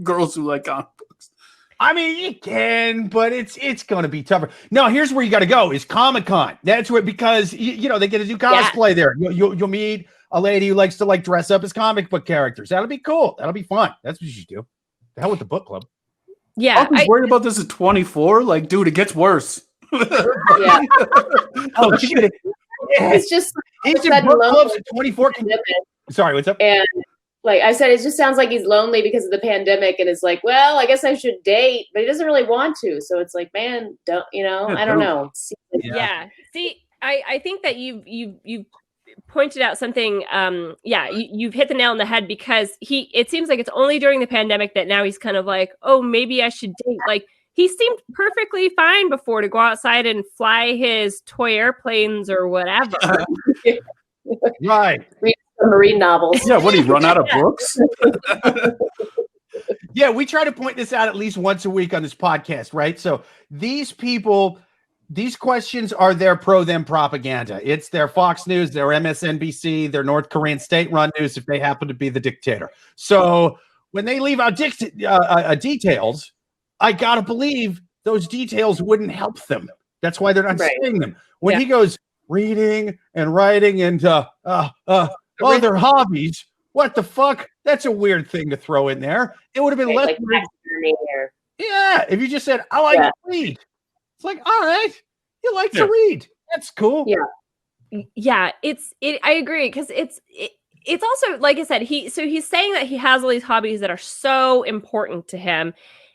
girls who like comic books. I mean, you can, but it's going to be tougher. No, here's where you got to go is Comic-Con. That's where because they get to do cosplay there. You'll meet a lady who likes to like dress up as comic book characters. That'll be cool. That'll be fun. That's what you should do. The hell with the book club. Yeah. I was worried about this at 24. Like, dude, it gets worse. Oh, shit. It's just he's in book clubs at 24. Sorry, what's up? And like I said, it just sounds like he's lonely because of the pandemic and it's like, well, I guess I should date, but he doesn't really want to. So it's like, man, don't, I don't know. Yeah. See, I think that you've pointed out something. You've hit the nail on the head because it seems like it's only during the pandemic that now he's kind of like, oh, maybe I should date. Like he seemed perfectly fine before to go outside and fly his toy airplanes or whatever. Right. Read some marine novels. Yeah. What, do you run out of books? Yeah. We try to point this out at least once a week on this podcast, right? So these people, these questions are their pro-them propaganda. It's their Fox News, their MSNBC, their North Korean state-run news if they happen to be the dictator. So when they leave out details, I got to believe those details wouldn't help them. That's why they're not saying them. When he goes reading and writing and other hobbies, what the fuck? That's a weird thing to throw in there. It would have been less. Yeah, if you just said, I like to read. It's like, all right, you like to read. That's cool. Yeah. Yeah, I agree because it's also like I said, he's saying that he has all these hobbies that are so important to him,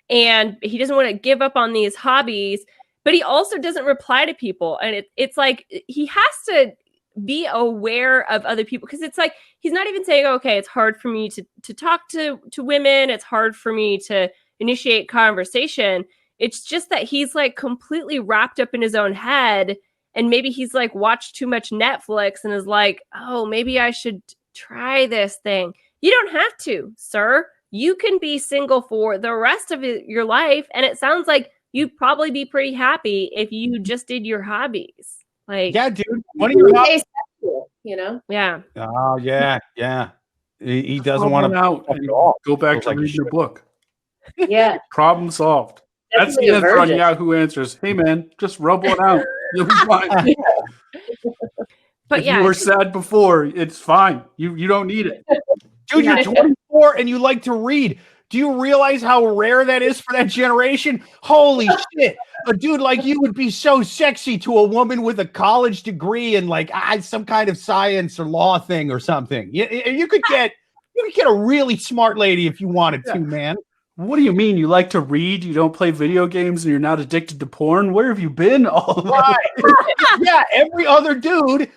and he doesn't want to give up on these hobbies, but he also doesn't reply to people, and it's like he has to be aware of other people because it's like he's not even saying, okay, it's hard for me to talk to women, it's hard for me to initiate conversation. It's just that he's like completely wrapped up in his own head, and maybe he's like watched too much Netflix and is like, oh, maybe I should try this thing. You don't have to, sir. You can be single for the rest of your life, and it sounds like you'd probably be pretty happy if you just did your hobbies. Like, yeah, dude. What are your hobbies? Yeah. Oh, yeah. He doesn't want to out and go back to read your book. Yeah. Problem solved. That's the answer on Yahoo Answers. Hey, man, just rub one out. You'll be fine. But if you were sad before, it's fine. You don't need it. Dude, you're 24 and you like to read. Do you realize how rare that is for that generation? Holy shit. A dude like you would be so sexy to a woman with a college degree and like some kind of science or law thing or something. You could get a really smart lady if you wanted to, man. What do you mean? You like to read? You don't play video games and you're not addicted to porn? Where have you been all right. Yeah, every other dude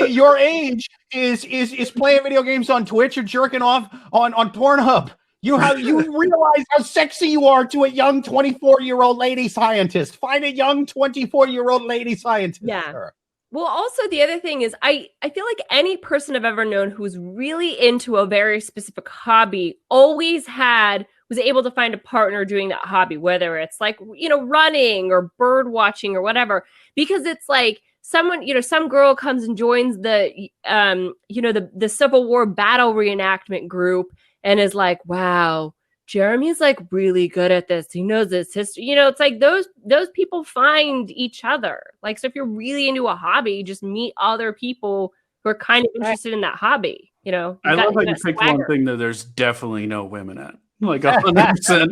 your age is playing video games on Twitch or jerking off on Pornhub. You realize how sexy you are to a young 24-year-old lady scientist. Find a young 24-year-old lady scientist. Yeah. Well, also the other thing is I feel like any person I've ever known who's really into a very specific hobby always had was able to find a partner doing that hobby, whether it's like, running or bird watching or whatever, because it's like someone, some girl comes and joins the, the Civil War battle reenactment group and is like, wow, Jeremy's like really good at this. He knows this history. It's like those people find each other. Like, so if you're really into a hobby, just meet other people who are kind of interested in that hobby. I love how you picked one thing that there's definitely no women at. Like 100%.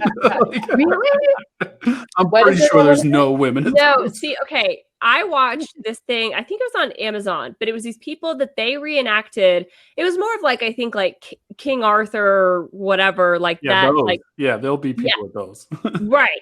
Really? I'm pretty sure there's no women. No, see, okay. I watched this thing. I think it was on Amazon, but it was these people that they reenacted. It was more of like, I think like King Arthur or whatever, like that. Those. Like, there'll be people with those. Right.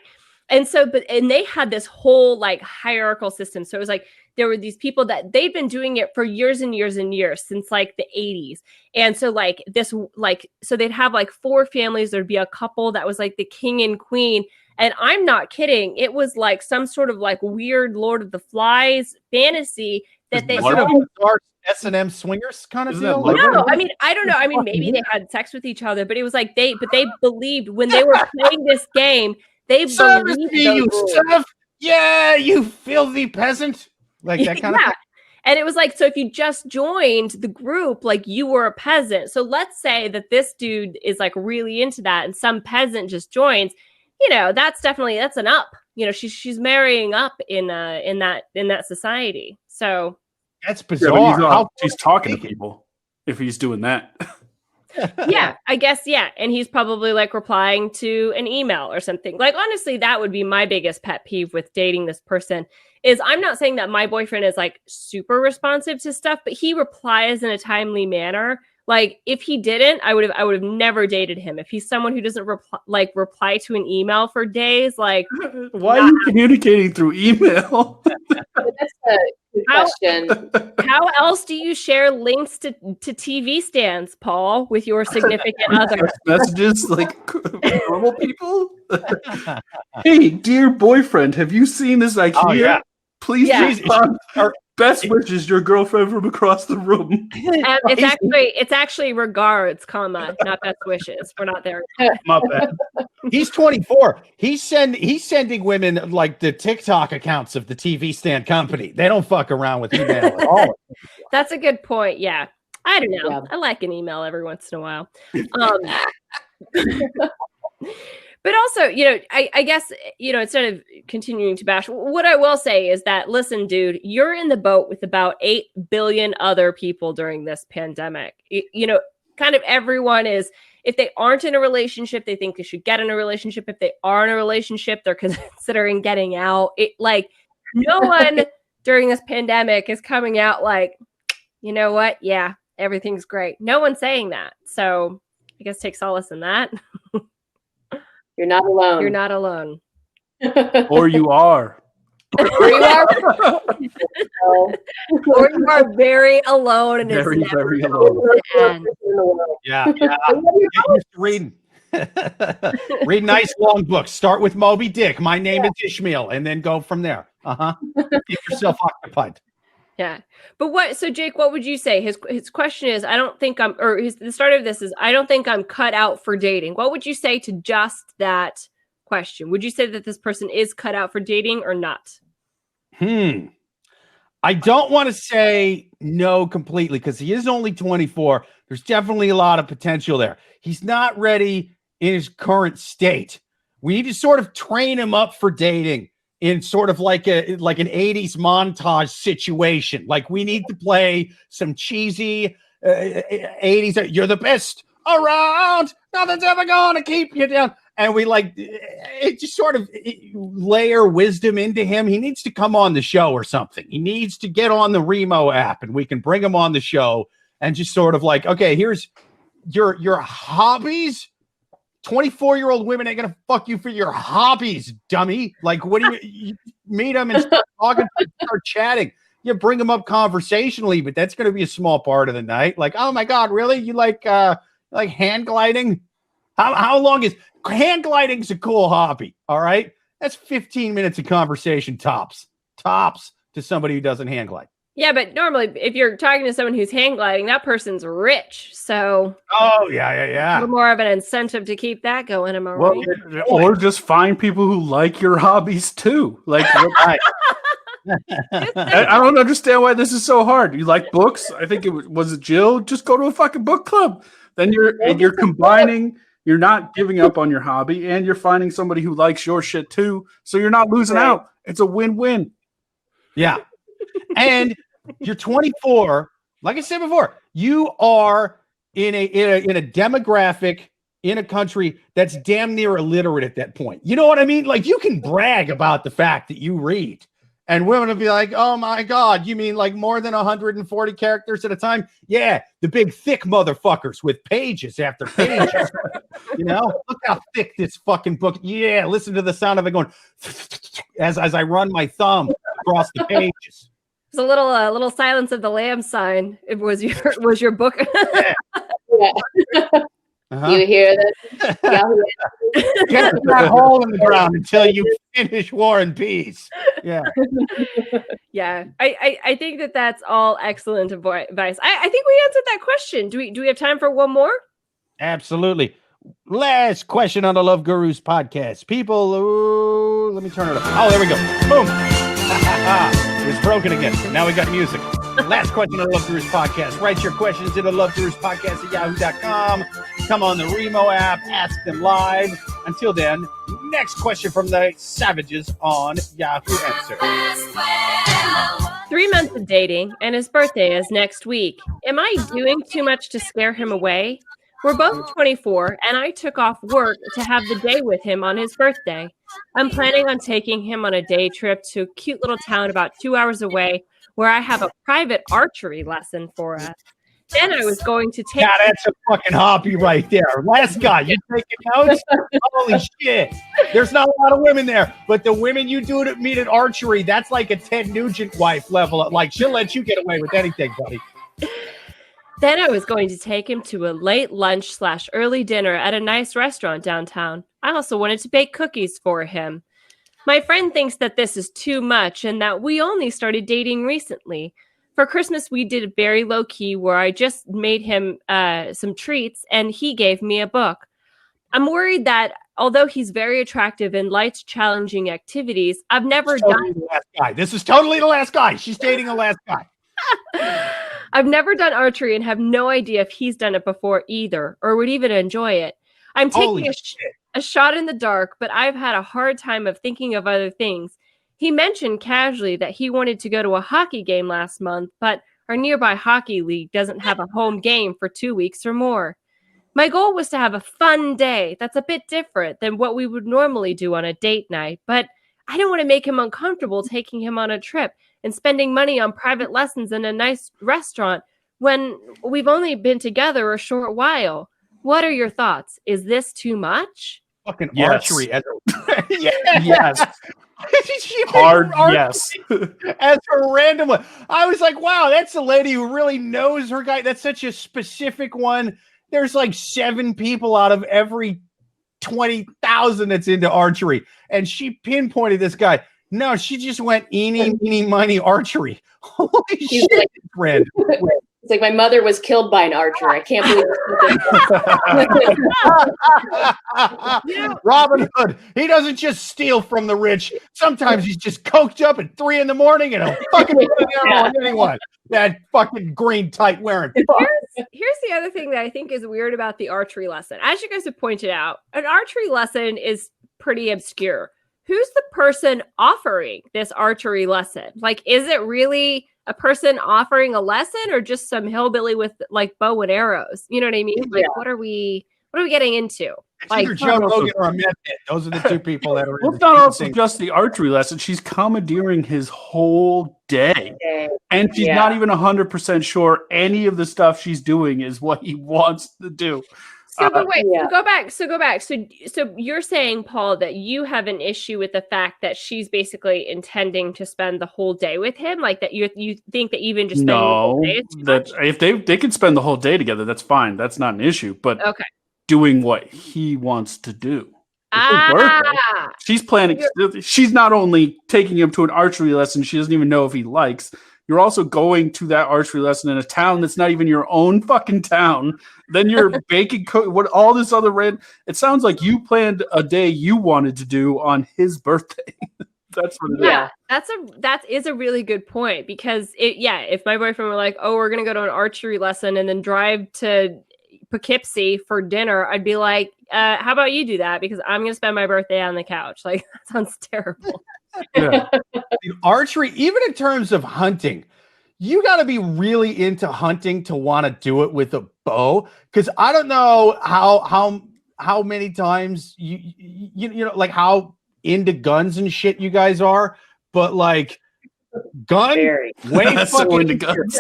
And so, and they had this whole like hierarchical system. So it was like, there were these people that they'd been doing it for years and years and years, since like the 80s. And so like this, like, so they'd have like 4 families. There'd be a couple that was like the king and queen. And I'm not kidding. It was like some sort of like weird Lord of the Flies fantasy that they S&M swingers kind of deal. No, I mean, I don't know. I mean, maybe they had sex with each other, but it was like they believed when they were playing this game, they believed you stuff. Yeah, you filthy peasant. Like that kind of thing. And it was like, so if you just joined the group, like you were a peasant. So let's say that this dude is like really into that and some peasant just joins, that's an up. She's marrying up in that society. So that's bizarre. He's talking to people if he's doing that. Yeah, I guess. Yeah. And he's probably like replying to an email or something. Like, honestly, that would be my biggest pet peeve with dating this person is I'm not saying that my boyfriend is like super responsive to stuff, but he replies in a timely manner. Like if he didn't, I would have never dated him. If he's someone who doesn't reply to an email for days, like why are you communicating through email? That's a good question. How else do you share links to TV stands, Paul, with your significant other? Messages like normal people? Hey, dear boyfriend, have you seen this IKEA? Oh, yeah. Please respond. Best wishes, your girlfriend from across the room. It's actually regards, comma, not best wishes. We're not there. My bad. He's 24. He's sending women like the TikTok accounts of the TV stand company. They don't fuck around with email at all. That's a good point. Yeah. I don't know. Yeah. I like an email every once in a while. But also, I guess, instead of continuing to bash, what I will say is that, listen, dude, you're in the boat with about 8 billion other people during this pandemic. Kind of everyone is, if they aren't in a relationship, they think they should get in a relationship. If they are in a relationship, they're considering getting out. No one during this pandemic is coming out like, you know what? Yeah, everything's great. No one's saying that. So I guess take solace in that. You're not alone. You're not alone. Or you are. Or you are. Or you are very alone. And very, very alone. Yeah. Get used to reading. Read nice long books. Start with Moby Dick. My name is Ishmael. And then go from there. Keep yourself occupied. Yeah. But so Jake, what would you say? His question is, the start of this is, I don't think I'm cut out for dating. What would you say to just that question? Would you say that this person is cut out for dating or not? I don't want to say no completely because he is only 24. There's definitely a lot of potential there. He's not ready in his current state. We need to sort of train him up for dating in sort of like an 80s montage situation. Like we need to play some cheesy 80s. You're the best around. Nothing's ever going to keep you down. And we just sort of layer wisdom into him. He needs to come on the show or something. He needs to get on the Remo app and we can bring him on the show and just sort of like, okay, here's your hobbies. 24-year-old women ain't gonna fuck you for your hobbies, dummy. Like, what do you meet them and start talking, start chatting? You bring them up conversationally, but that's gonna be a small part of the night. Like, oh my god, really? You like hand gliding? How long is hand gliding's a cool hobby? All right, that's 15 minutes of conversation tops to somebody who doesn't hand glide. Yeah, but normally if you're talking to someone who's hang gliding, that person's rich. So Oh, a yeah. little more of an incentive to keep that going, am I Well, right? or just find people who like your hobbies too. Like, Right. I don't understand why this is so hard. You like books? I think was it Jill? Just go to a fucking book club. Then you're combining. You're not giving up on your hobby, and you're finding somebody who likes your shit too. So you're not losing out. It's a win-win. Yeah. And you're 24. Like I said before, you are in a demographic in a country that's damn near illiterate at that point. You know what I mean? Like, you can brag about the fact that you read, and women will be like, "Oh my God, you mean like more than 140 characters at a time?" Yeah, the big thick motherfuckers with pages after pages. You know, look how thick this fucking book. Yeah, listen to the sound of it going as I run my thumb across the pages. It's a little Silence of the Lambs sign. It was your book. Yeah. Uh-huh. You hear this? Get that hole in the ground until you finish War and Peace. Yeah. Yeah. I think that's all excellent advice. I think we answered that question. Do we have time for one more? Absolutely. Last question on the Love Gurus podcast. People, let me turn it up. Oh, there we go. Boom. It was broken again. Now we got music. Last question on the Love Gurus podcast. Write your questions to the Love Gurus podcast at yahoo.com. Come on the Remo app. Ask them live. Until then, next question from the savages on Yahoo Answer. 3 months of dating, and his birthday is next week. Am I doing too much to scare him away? We're both 24, and I took off work to have the day with him on his birthday. I'm planning on taking him on a day trip to a cute little town about 2 hours away where I have a private archery lesson for us. Then I was going to take... Yeah, that's a fucking hobby right there. Last guy, you taking notes? Holy shit. There's not a lot of women there, but the women you do to meet at archery, that's like a Ted Nugent wife level. Like, she'll let you get away with anything, buddy. Then I was going to take him to a late lunch/early dinner at a nice restaurant downtown. I also wanted to bake cookies for him. My friend thinks that this is too much and that we only started dating recently. For Christmas, we did very low key where I just made him some treats and he gave me a book. I'm worried that although he's very attractive and likes challenging activities, I've never done... The last guy. This is totally the last guy. She's dating the last guy. I've never done archery and have no idea if he's done it before either or would even enjoy it. I'm taking a shot in the dark, but I've had a hard time of thinking of other things. He mentioned casually that he wanted to go to a hockey game last month, but our nearby hockey league doesn't have a home game for 2 weeks or more. My goal was to have a fun day that's a bit different than what we would normally do on a date night, but I don't want to make him uncomfortable taking him on a trip and spending money on private lessons in a nice restaurant when we've only been together a short while. What are your thoughts? Is this too much? Fucking Yes. archery. Yes. Hard yes. As a random one. I was like, wow, that's a lady who really knows her guy. That's such a specific one. There's like 7 people out of every 20,000 that's into archery. And she pinpointed this guy. No, she just went eeny, meeny, miny archery. Holy shit, like, friend. It's like my mother was killed by an archer. I can't believe it. Robin Hood. He doesn't just steal from the rich. Sometimes he's just coked up at 3 a.m. and he'll fucking put it down on anyone. That fucking green tight wearing. Here's the other thing that I think is weird about the archery lesson. As you guys have pointed out, an archery lesson is pretty obscure. Who's the person offering this archery lesson? Like, is it really a person offering a lesson or just some hillbilly with like bow and arrows? You know what I mean? Like, what are we getting into? It's either Joe Rogan or a meth head. Those are the 2 people that are. Well, it's not also just the archery lesson. She's commandeering his whole day. And she's not even 100% sure any of the stuff she's doing is what he wants to do. So, but wait, go back. So you're saying, Paul, that you have an issue with the fact that she's basically intending to spend the whole day with him? Like that you think that even just spending the whole day is too much? If they can spend the whole day together, that's fine. That's not an issue. But doing what he wants to do. She's planning. She's not only taking him to an archery lesson she doesn't even know if he likes. you're also going to that archery lesson in a town that's not even your own fucking town. Then you're baking, what all this other it sounds like you planned a day you wanted to do on his birthday. That's what it is. That is a really good point, because if my boyfriend were like, oh, we're gonna go to an archery lesson and then drive to Poughkeepsie for dinner, I'd be like, how about you do that, because I'm gonna spend my birthday on the couch. Like, that sounds terrible. Yeah. Archery, even in terms of hunting, you got to be really into hunting to want to do it with a bow, because I don't know how many times you know, like, how into guns and shit you guys are, but like gun way fucking into guns.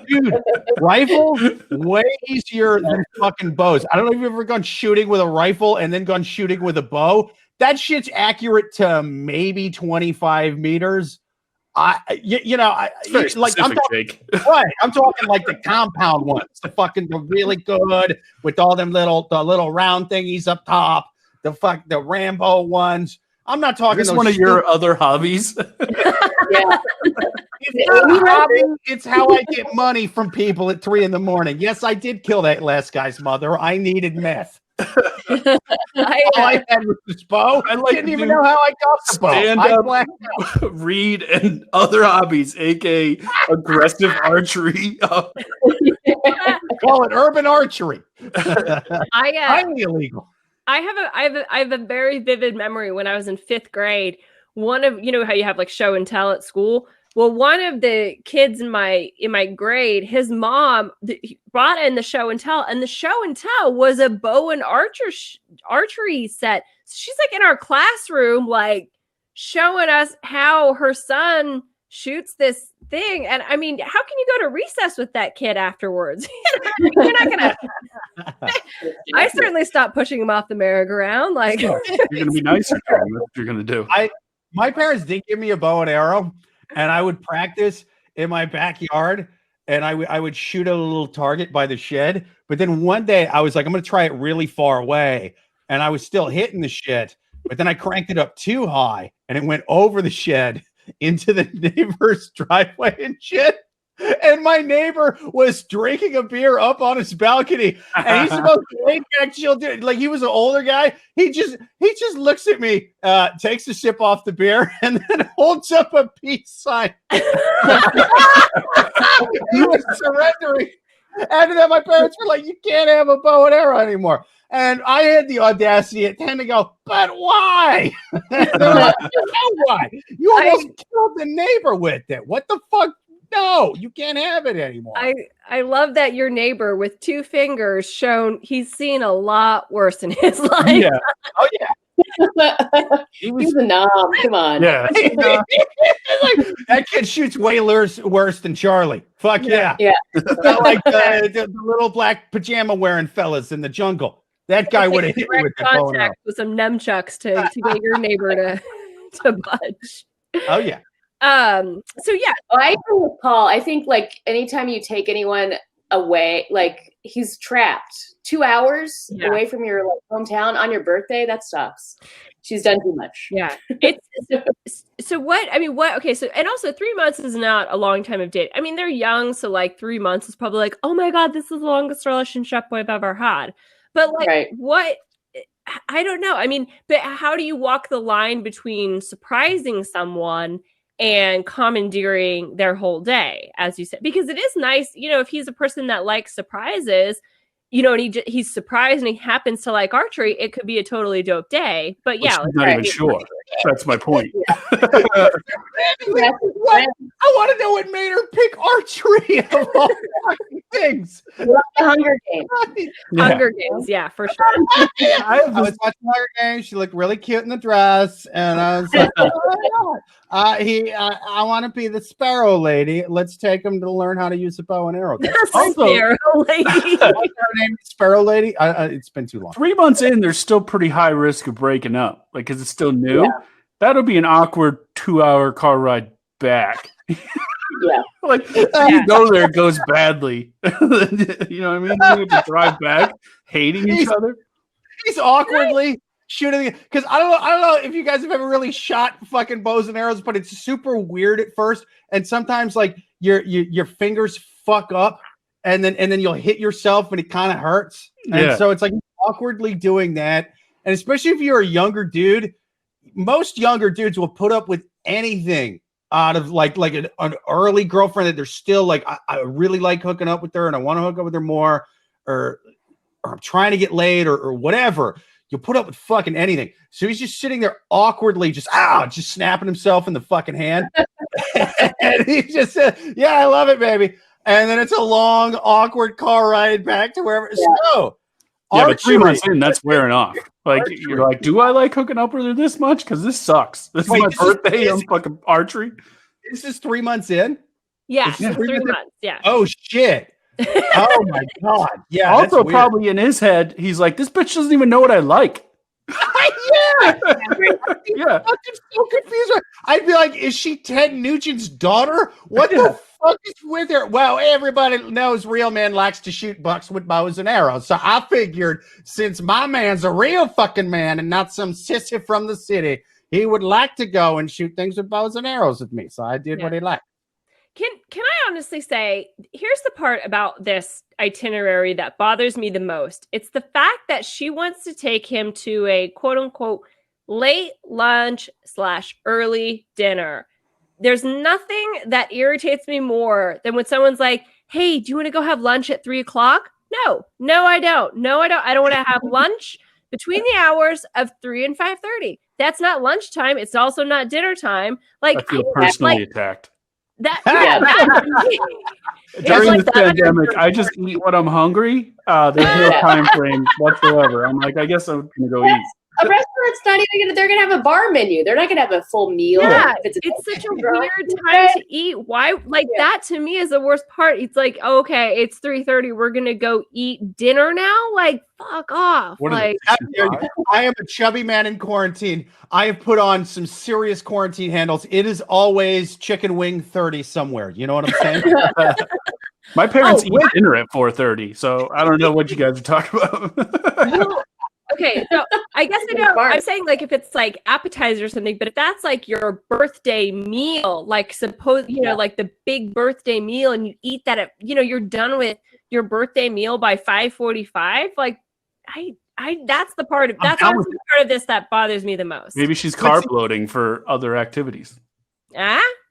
Dude, rifles way easier than fucking bows. I don't know if you've ever gone shooting with a rifle and then gone shooting with a bow. That shit's accurate to maybe 25 meters. I'm talking, right. I'm talking like the compound ones, the really good with all them the little round thingies up top, the Rambo ones. I'm not talking. Is this one of your other hobbies? Yeah. It's not a hobby. It's how I get money from people at 3 a.m. Yes, I did kill that last guy's mother. I needed meth. I had with this bow. I didn't even know how I got the bow. Stand up, read, and other hobbies, aka aggressive archery. Call it urban archery. Highly illegal. I have a very vivid memory when I was in 5th grade. One of, you know how you have like show and tell at school? Well, one of the kids in my grade, his mom brought in the show and tell, and the show and tell was a bow and archery set. So she's like in our classroom, like showing us how her son shoots this thing. And I mean, how can you go to recess with that kid afterwards? You're not gonna. I certainly stopped pushing him off the merry-go-round. Like, you're gonna be nicer to him. That's what you're gonna do. My parents did give me a bow and arrow, and I would practice in my backyard, and I would shoot a little target by the shed. But then one day I was like, I'm going to try it really far away, and I was still hitting the shit. But then I cranked it up too high, and it went over the shed into the neighbor's driveway and shit. And my neighbor was drinking a beer up on his balcony, and he's supposed to laid back, chill, dude. Like, he was an older guy. He just looks at me, takes a sip off the beer, and then holds up a peace sign. He was surrendering. After that, my parents were like, "You can't have a bow and arrow anymore." And I had the audacity at 10 to go, "But why?" They're like, "You know why? You almost killed the neighbor with it. What the fuck? No, you can't have it anymore." I love that your neighbor with 2 fingers shown he's seen a lot worse in his life. Yeah. Oh yeah. He's a knob. Come on. Yeah. Like, that kid shoots way worse than Charlie. Fuck yeah. Yeah. Not like the little black pajama wearing fellas in the jungle. That guy would have hit me with the bow and arrow. With some nunchucks to get your neighbor to budge. Oh yeah. So yeah, I agree with Paul. I think like anytime you take anyone away, like he's trapped 2 hours away from your hometown on your birthday. That sucks. She's done too much. Yeah. So what? I mean, what? Okay. So, and also 3 months is not a long time of date. I mean, they're young, so like 3 months is probably like, oh my god, this is the longest relationship we've ever had. But like, what? I don't know. I mean, but how do you walk the line between surprising someone and commandeering their whole day, as you said? Because it is nice, you know, if he's a person that likes surprises, you know, and he's surprised and he happens to like archery, it could be a totally dope day. But yeah, I'm not even sure. That's my point. What? I want to know what made her pick archery of all things. The Hunger Games. Hunger Games, yeah, for sure. I was watching Hunger Games. She looked really cute in the dress, and I was like, "Oh my god, I want to be the Sparrow Lady. Let's take him to learn how to use a bow and arrow." Also, Sparrow Lady. What's her name? Sparrow Lady. It's been too long. 3 months in, there's still pretty high risk of breaking up, like, because it's still new. Yeah. That'll be an awkward 2-hour car ride back. Yeah. Like, you go there, it goes badly. You know what I mean? You have to drive back, hating each other. He's awkwardly shooting, because I don't know if you guys have ever really shot fucking bows and arrows, but it's super weird at first. And sometimes, like, your fingers fuck up, and then you'll hit yourself and it kind of hurts. And so it's like awkwardly doing that. And especially if you're a younger dude, most younger dudes will put up with anything out of like an early girlfriend that they're still like, I really like hooking up with her and I want to hook up with her more, or I'm trying to get laid or whatever. You'll put up with fucking anything. So he's just sitting there awkwardly, just snapping himself in the fucking hand. And he just said, yeah, I love it, baby. And then it's a long, awkward car ride back to wherever. Yeah. So, but 3 months in, that's wearing off. Like, you're like, do I like hooking up with her this much? Because this sucks. This is my birthday. I'm fucking archery. Is this 3 months in? Yeah, 3 months. Yeah. Oh, shit. Oh, my God. Yeah. Also, probably in his head, he's like, this bitch doesn't even know what I like. Yeah. I'm so confused. I'd be like, is she Ted Nugent's daughter? What the fuck is with her? Well, everybody knows real men likes to shoot bucks with bows and arrows. So I figured since my man's a real fucking man and not some sissy from the city, he would like to go and shoot things with bows and arrows with me. So I did what he liked. Can I honestly say, here's the part about this itinerary that bothers me the most. It's the fact that she wants to take him to a quote unquote late lunch / early dinner. There's nothing that irritates me more than when someone's like, hey, do you want to go have lunch at 3:00? No, I don't. I don't want to have lunch between the hours of 3 and 5:30. That's not lunchtime. It's also not dinner time. Like, I feel personally attacked. During this pandemic, I just eat when I'm hungry. There's no time frame whatsoever. I'm like, I guess I'm gonna go eat. A restaurant's not even gonna. They're gonna have a bar menu. They're not gonna have a full meal. Yeah, it's such a weird time to eat. Why? Like that to me is the worst part. It's like, okay, it's 3:30. We're gonna go eat dinner now. Like, fuck off. Like, I am a chubby man in quarantine. I have put on some serious quarantine handles. It is always chicken wing 30 somewhere. You know what I'm saying? My parents eat dinner at 4:30, so I don't know what you guys are talking about. Okay, so I guess I know. I'm saying like if it's like appetizer or something, but if that's like your birthday meal, like suppose like the big birthday meal, and you eat that at you're done with your birthday meal by 5:45. Like that's the part of honestly the part of this that bothers me the most. Maybe she's carb loading for other activities.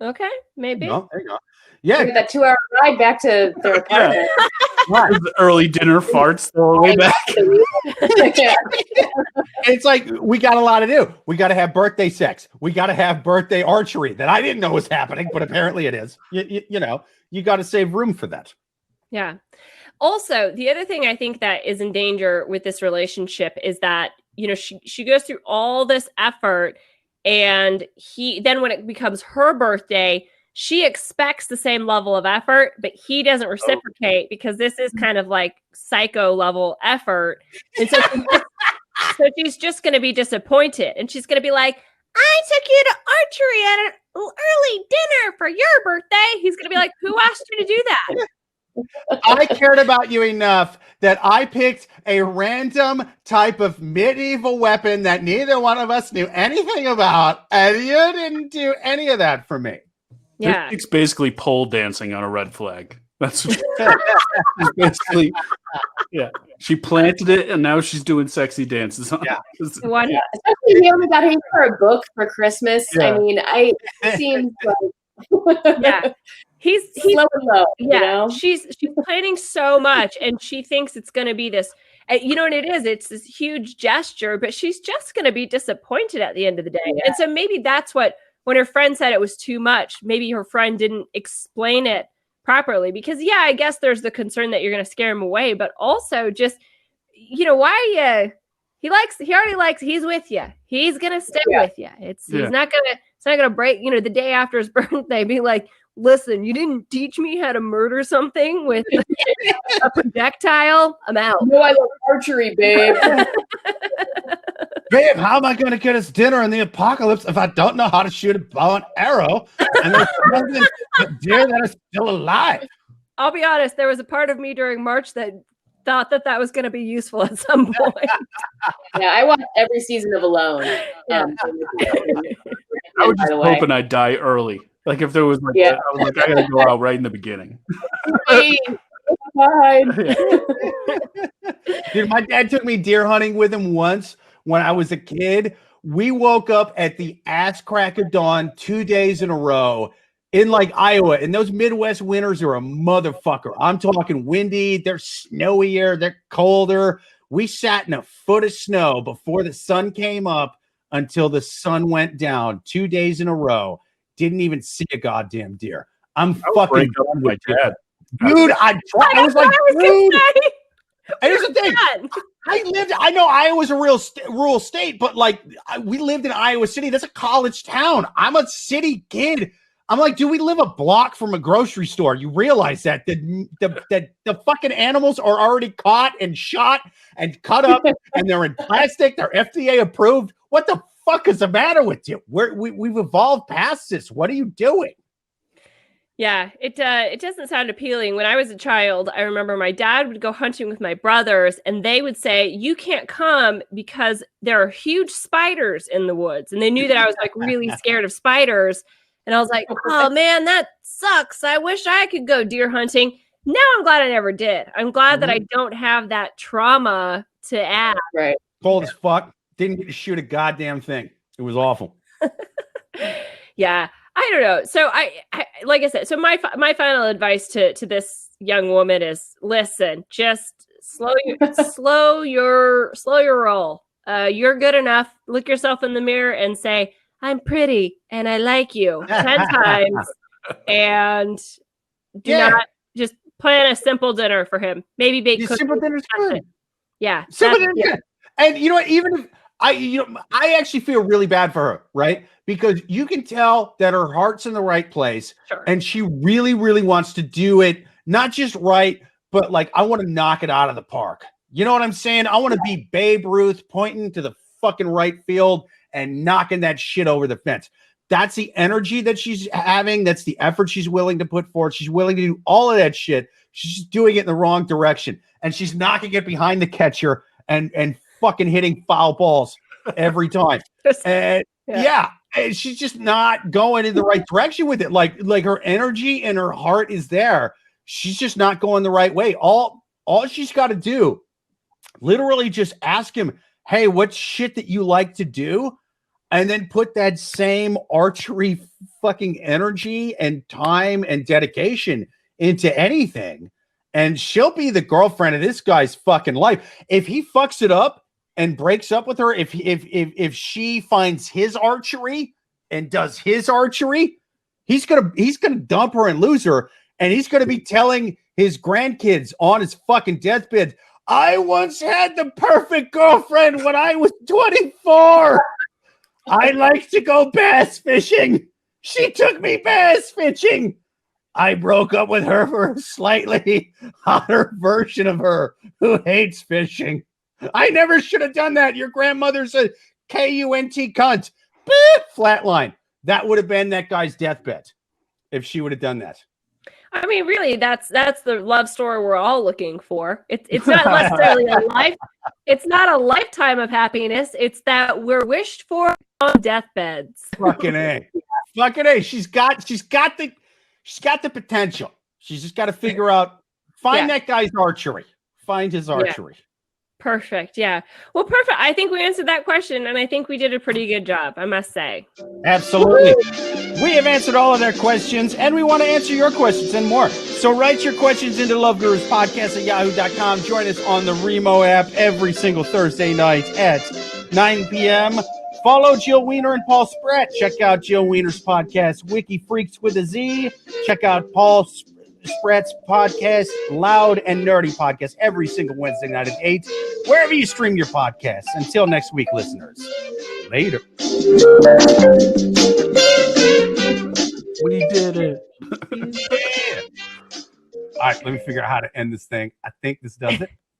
Okay, maybe. No, there you go. Yeah, that 2-hour ride back to their apartment. The early dinner farts the way back. It's like we got a lot to do. We got to have birthday sex. We got to have birthday archery that I didn't know was happening, but apparently it is. You got to save room for that. Yeah. Also, the other thing I think that is in danger with this relationship is that she goes through all this effort, and then when it becomes her birthday, she expects the same level of effort, but he doesn't reciprocate because this is kind of like psycho level effort. And so she's just going to be disappointed. And she's going to be like, I took you to archery at an early dinner for your birthday. He's going to be like, who asked you to do that? I cared about you enough that I picked a random type of medieval weapon that neither one of us knew anything about. And you didn't do any of that for me. Yeah, it's basically pole dancing on a red flag. That's what basically. Yeah, she planted it, and now she's doing sexy dances on it. Especially he only got him for a book for Christmas. Yeah. I mean, it seems like he's slow and low. Yeah, she's planning so much, and she thinks it's going to be this. And it is. It's this huge gesture, but she's just going to be disappointed at the end of the day. Yeah. And so maybe that's what. When her friend said it was too much, maybe her friend didn't explain it properly because, I guess there's the concern that you're going to scare him away, but also just, why he's with you. He's going to stay with you. He's not going to break, the day after his birthday, be like, listen, you didn't teach me how to murder something with a projectile. I'm out. No, I love archery, babe. Babe, how am I going to get us dinner in the apocalypse if I don't know how to shoot a bow and arrow? And there's nothing but deer that is still alive. I'll be honest. There was a part of me during March that thought that was going to be useful at some point. Yeah, I watched every season of Alone. I was just hoping I'd die early. Like if there was like, Yeah. I was like, I gotta go out right in the beginning. Hey, fine. Dude, my dad took me deer hunting with him once when I was a kid. We woke up at the ass crack of dawn 2 days in a row in like Iowa, and those Midwest winters are a motherfucker. I'm talking windy, they're snowier, they're colder. We sat in a foot of snow before the sun came up until the sun went down 2 days in a row. Didn't even see a goddamn deer. I'm fucking done with dad. dude. I was like, dude. Here's the thing. I know Iowa's a rural state, but like we lived in Iowa City. That's a college town. I'm a city kid. I'm like, do we live a block from a grocery store? You realize that the fucking animals are already caught and shot and cut up and they're in plastic. They're FDA approved. What the fuck is the matter with you? We've evolved past this. What are you doing? Yeah, it doesn't sound appealing. When I was a child, I remember my dad would go hunting with my brothers, and they would say, "You can't come because there are huge spiders in the woods." And they knew that I was like really scared of spiders. And I was like, "Oh man, that sucks. I wish I could go deer hunting." Now I'm glad I never did. I'm glad that I don't have that trauma to add. Right. Cold as fuck. Didn't get to shoot a goddamn thing. It was awful. Yeah. I don't know. So I like I said, so my final advice to this young woman is listen, just slow your roll. You're good enough. Look yourself in the mirror and say, I'm pretty and I like you 10 times. And do not just plan a simple dinner for him. Maybe bake cookies. Simple dinner's good. Yeah. Simple dinner's good. And you know what, even if I actually feel really bad for her, right? Because you can tell that her heart's in the right place. Sure. And she really, really wants to do it, not just right, but like, I want to knock it out of the park. You know what I'm saying? I want to be Babe Ruth pointing to the fucking right field and knocking that shit over the fence. That's the energy that she's having. That's the effort she's willing to put forth. She's willing to do all of that shit. She's just doing it in the wrong direction. And she's knocking it behind the catcher and fucking hitting foul balls every time. And and she's just not going in the right direction with it. Like her energy and her heart is there. She's just not going the right way. All she's got to do, literally just ask him, hey, what's shit that you like to do? And then put that same archery fucking energy and time and dedication into anything. And she'll be the girlfriend of this guy's fucking life. If he fucks it up and breaks up with her, if she finds his archery and does his archery, he's gonna dump her and lose her, and he's gonna be telling his grandkids on his fucking deathbed, I once had the perfect girlfriend when I was 24. I like to go bass fishing. She took me bass fishing. I broke up with her for a slightly hotter version of her who hates fishing. I never should have done that. Your grandmother's a KUNT cunt. Beep, flatline. That would have been that guy's deathbed if she would have done that. I mean, really, that's the love story we're all looking for. It's not necessarily it's not a lifetime of happiness. It's that we're wished for on deathbeds. Fucking A. Fucking A. She's got the potential. She's just got to figure out, find that guy's archery. Find his archery. Yeah. Perfect. Yeah. Well, perfect. I think we answered that question, and I think we did a pretty good job, I must say. Absolutely. We have answered all of their questions, and we want to answer your questions and more. So write your questions into loveguruspodcast@yahoo.com. Join us on the Remo app every single Thursday night at 9 p.m. Follow Jill Weiner and Paul Spratt. Check out Jill Weiner's podcast, Wiki Freaks with a Z. Check out Paul Spratt's podcast, Loud and Nerdy Podcast, every single Wednesday night at 8, wherever you stream your podcasts. Until next week, listeners. Later. We did it. All right, let me figure out how to end this thing. I think this does it.